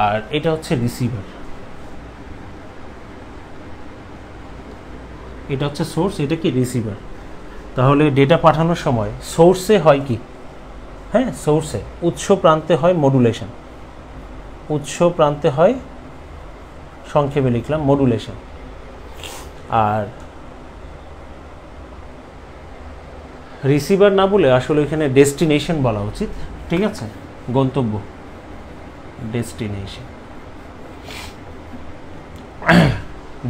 আর এটা হচ্ছে রিসিভার। এটা হচ্ছে সোর্স, এটা কি রিসিভার। তাহলে ডেটা পাঠানোর সময় সোর্সে হয় কি, হ্যাঁ সোর্সে উৎস প্রান্তে হয় মডুলেশন, উৎস প্রান্তে হয় সংক্ষেপে লিখলাম মডুলেশন। আর রিসিভার না বলে আসলে এখানে ডেস্টিনেশন বলা উচিত, ঠিক আছে, গন্তব্য,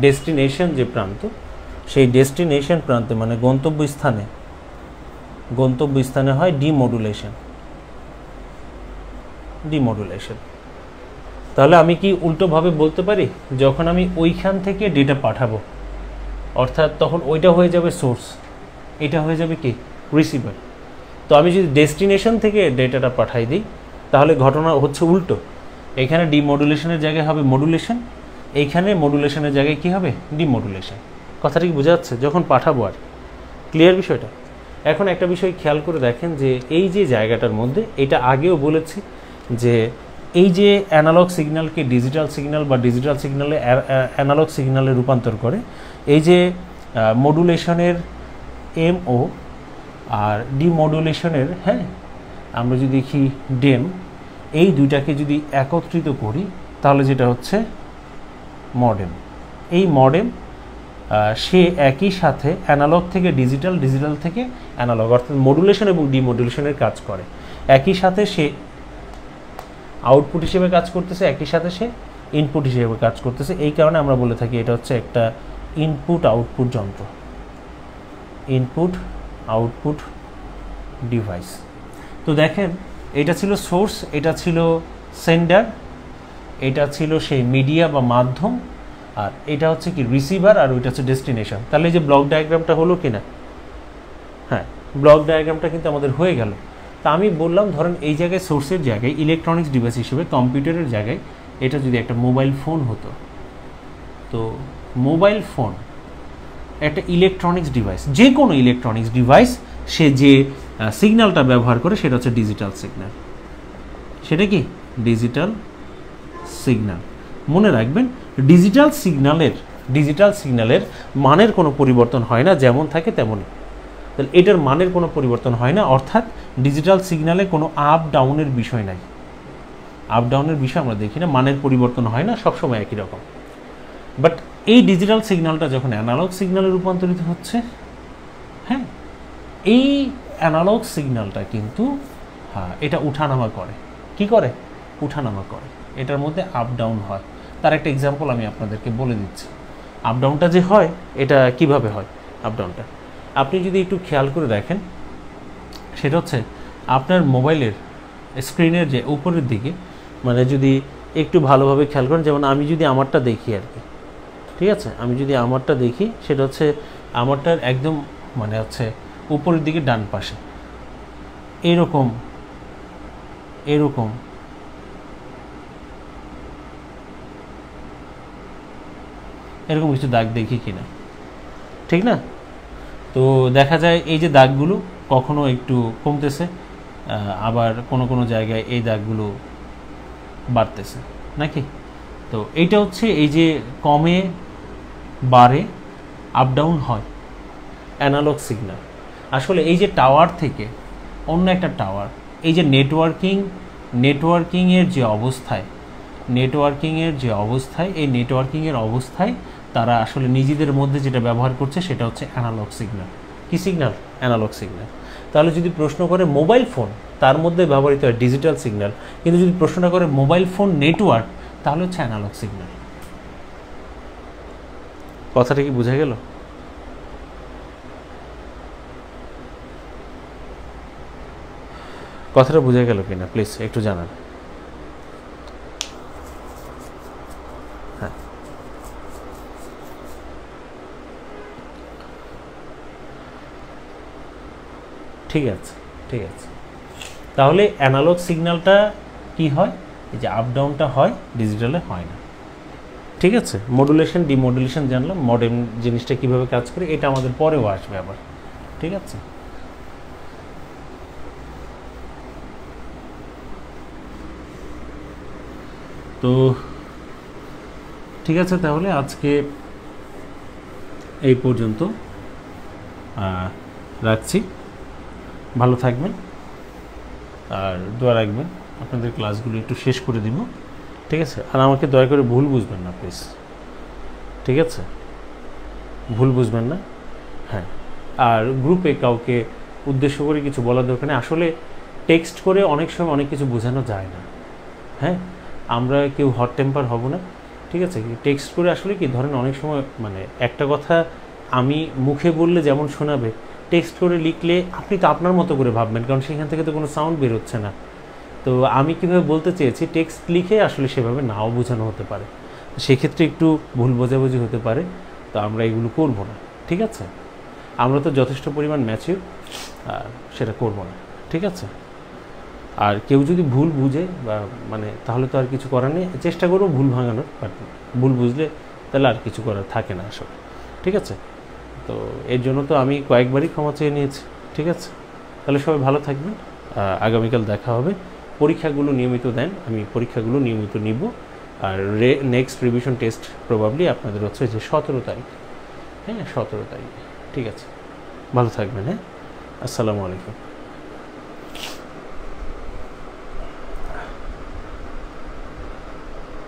ডেস্টিনেশন যে প্রান্ত, সেই ডেস্টিনেশন প্রান্তে মানে গন্তব্য স্থানে হয় ডিমডুলেশন। তাহলে আমি কি উল্টোভাবে বলতে পারি, যখন আমি ওইখান থেকে ডেটা পাঠাবো অর্থাৎ তখন ওইটা হয়ে যাবে সোর্স, এটা হয়ে যাবে কি রিসিভার। তো আমি যদি ডেস্টিনেশন থেকে ডেটাটা পাঠাই দিই তাহলে ঘটনা হচ্ছে উল্টো, এখানে ডিমডুলেশনের জায়গায় হবে মডুলেশন, এইখানে মডুলেশনের জায়গায় কি হবে ডিমডুলেশন। কথাটা কি বোঝা যাচ্ছে যখন পাঠাবো? আর ক্লিয়ার বিষয়টা? এখন একটা বিষয় খেয়াল করে দেখেন যে এই যে জায়গাটার মধ্যে, এটা আগেও বলেছি যে এই যে অ্যানালগ সিগন্যালকে ডিজিটাল সিগন্যাল বা ডিজিটাল সিগন্যালে অ্যানালগ সিগন্যালে রূপান্তর করে, এই যে মডুলেশনের এমও আর ডিমডুলেশনের, হ্যাঁ আমরা যদি দেখি ডেম, এই দুইটাকে যদি একত্রিত করি তাহলে যেটা হচ্ছে মডেম। এই মডেম সে একই সাথে অ্যানালগ থেকে ডিজিটাল, ডিজিটাল থেকে অ্যানালগ, অর্থাৎ মডুলেশন এবং ডিমডুলেশনের কাজ করে। একই সাথে সে আউটপুট হিসেবে কাজ করতেছে, একই সাথে সে ইনপুট হিসেবে কাজ করতেছে। এই কারণে আমরা বলে থাকি এটা হচ্ছে একটা ইনপুট আউটপুট যন্ত্র, ইনপুট আউটপুট ডিভাইস। তো দেখেন এটা ছিল সোর্স, এটা ছিল সেন্ডার, এটা ছিল সেই মিডিয়া বা মাধ্যম, আর এটা হচ্ছে কি রিসিভার, আর ওইটা হচ্ছে ডেস্টিনেশন। তাহলে এই যে ব্লক ডায়াগ্রামটা হলো কি না, হ্যাঁ ব্লক ডায়াগ্রামটা কিন্তু আমাদের হয়ে গেল। তা আমি বললাম ধরেন এই জায়গায় সোর্সের জায়গায় ইলেকট্রনিক্স ডিভাইস হিসেবে কম্পিউটারের জায়গায় এটা যদি একটা মোবাইল ফোন হতো, তো মোবাইল ফোন একটা ইলেকট্রনিক্স ডিভাইস, যে কোনো ইলেকট্রনিক্স ডিভাইস সে যে সিগন্যালটা ব্যবহার করে সেটা হচ্ছে ডিজিটাল সিগন্যাল। সেটা কি ডিজিটাল সিগন্যাল। মনে রাখবেন ডিজিটাল সিগন্যালের মানের কোনো পরিবর্তন হয় না, যেমন থাকে তেমনই। তাহলে এটার মানের কোনো পরিবর্তন হয় না, অর্থাৎ ডিজিটাল সিগন্যালে কোনো আপ ডাউনের বিষয় নাই, আপ ডাউনের বিষয় আমরা দেখি না, মানের পরিবর্তন হয় না, সবসময় একই রকম। বাট এই ডিজিটাল সিগন্যালটা যখন অ্যানালগ সিগন্যালে রূপান্তরিত হচ্ছে, হ্যাঁ এই অ্যানালগ সিগন্যালটা কিন্তু এটা উঠানামা করে। কি করে? উঠানামা করে, এটার মধ্যে আপ ডাউন হয়। তার একটা এক্সাম্পল আমি আপনাদেরকে বলে দিচ্ছি। আপ ডাউনটা যে হয় এটা কিভাবে হয়? আপ ডাউনটা আপনি যদি একটু খেয়াল করে দেখেন, সেটা হচ্ছে আপনার মোবাইলের স্ক্রিনের যে উপরের দিকে, মানে যদি একটু ভালোভাবে খেয়াল করেন। যেমন আমি যদি আমারটা দেখি আর কি, ঠিক আছে, আমি যদি আমারটা দেখি সেটা হচ্ছে আমারটার একদম মানে হচ্ছে উপরের দিকে ডান পাশে এরকম এরকম এরকম কিছু দাগ দেখি কিনা, ঠিক না? তো দেখা যায় এই যে দাগগুলো কখনো একটু কমতেছে, আবার কোনো কোনো জায়গায় এই দাগগুলো বাড়তেছে নাকি। তো এইটা হচ্ছে এই যে কমে বাড়ে আপ ডাউন হয় অ্যানালগ সিগন্যাল। আসলে এই যে টাওয়ার থেকে অন্য একটা টাওয়ার, এই যে নেটওয়ার্কিংয়ের যে অবস্থায় এই নেটওয়ার্কিংয়ের অবস্থায় তারা আসলে নিজেদের মধ্যে যেটা ব্যবহার করছে সেটা হচ্ছে অ্যানালগ সিগন্যাল। কী সিগন্যাল? Analogue signal. তাহলে যদি প্রশ্ন করে মোবাইল ফোন, তার মধ্যে ব্যবহৃত হয় ডিজিটাল সিগন্যাল, কিন্তু যদি প্রশ্নটা করে মোবাইল ফোন নেটওয়ার্ক, তাহলে হচ্ছে অ্যানালগ সিগন্যাল। কথাটা কি বোঝা গেল? কথাটা বোঝা গেল কিনা প্লিজ একটু জানান। হ্যাঁ, ঠিক আছে, ঠিক আছে। তাহলে অ্যানালগ সিগন্যালটা কি হয়? এই যে আপ ডাউনটা হয়, ডিজিটালে হয় না। ঠিক আছে, মডুলেশন ডিমডুলেশন জানলাম, মডেম জিনিসটা কীভাবে কাজ করে এটা আমাদের পরেও আসবে আবার। ঠিক আছে, তো ঠিক আছে, তাহলে আজকে এই পর্যন্ত রাখছি। ভালো থাকবেন আর দোয়া রাখবেন আপনাদের ক্লাসগুলো একটু শেষ করে দিব। ঠিক আছে, আর আমাকে দয়া করে ভুল বুঝবেন না প্লিজ। ঠিক আছে, ভুল বুঝবেন না। হ্যাঁ, আর গ্রুপে কাউকে উদ্দেশ্য করে কিছু বলার দরকার নেই। আসলে টেক্সট করে অনেক সময় অনেক কিছু বোঝানো যায় না। হ্যাঁ, আমরা কেউ হট টেম্পার হব না। ঠিক আছে, টেক্সট করে আসলে কি ধরেন অনেক সময় মানে একটা কথা আমি মুখে বললে যেমন শোনাবে, টেক্সট করে লিখলে আপনি তো আপনার মতো করে ভাববেন, কারণ সেখান থেকে তো কোনো সাউন্ড বেরোচ্ছে না। তো আমি কীভাবে বলতে চেয়েছি, টেক্সট লিখে আসলে সেভাবে নাও বোঝানো হতে পারে, সেক্ষেত্রে একটু ভুল বোঝাবুঝি হতে পারে। তো আমরা এগুলো করব না। ঠিক আছে, আমরা তো যথেষ্ট পরিমাণ ম্যাচিউর, আর সেটা করব না। ঠিক আছে, আর কেউ যদি ভুল বুঝে বা মানে তাহলে তো আর কিছু করার নেই, চেষ্টা করবো ভুল ভাঙানোর, বাট ভুল বুঝলে তাহলে আর কিছু করার থাকে না আসলে। ঠিক আছে, তো এর জন্য তো আমি কয়েকবারই ক্ষমা চেয়ে নিয়েছি। ঠিক আছে, তাহলে সবাই ভালো থাকবেন, আগামীকাল দেখা হবে। পরীক্ষাগুলো নিয়মিত দেন, আমি পরীক্ষাগুলো নিয়মিত নিব। আর নেক্সট রিভিশন টেস্ট প্রবাবলি আপনাদের হচ্ছে যে 17 তারিখ। হ্যাঁ, 17 তারিখ। ঠিক আছে, ভালো থাকবেন। হ্যাঁ, আসসালামু আলাইকুম।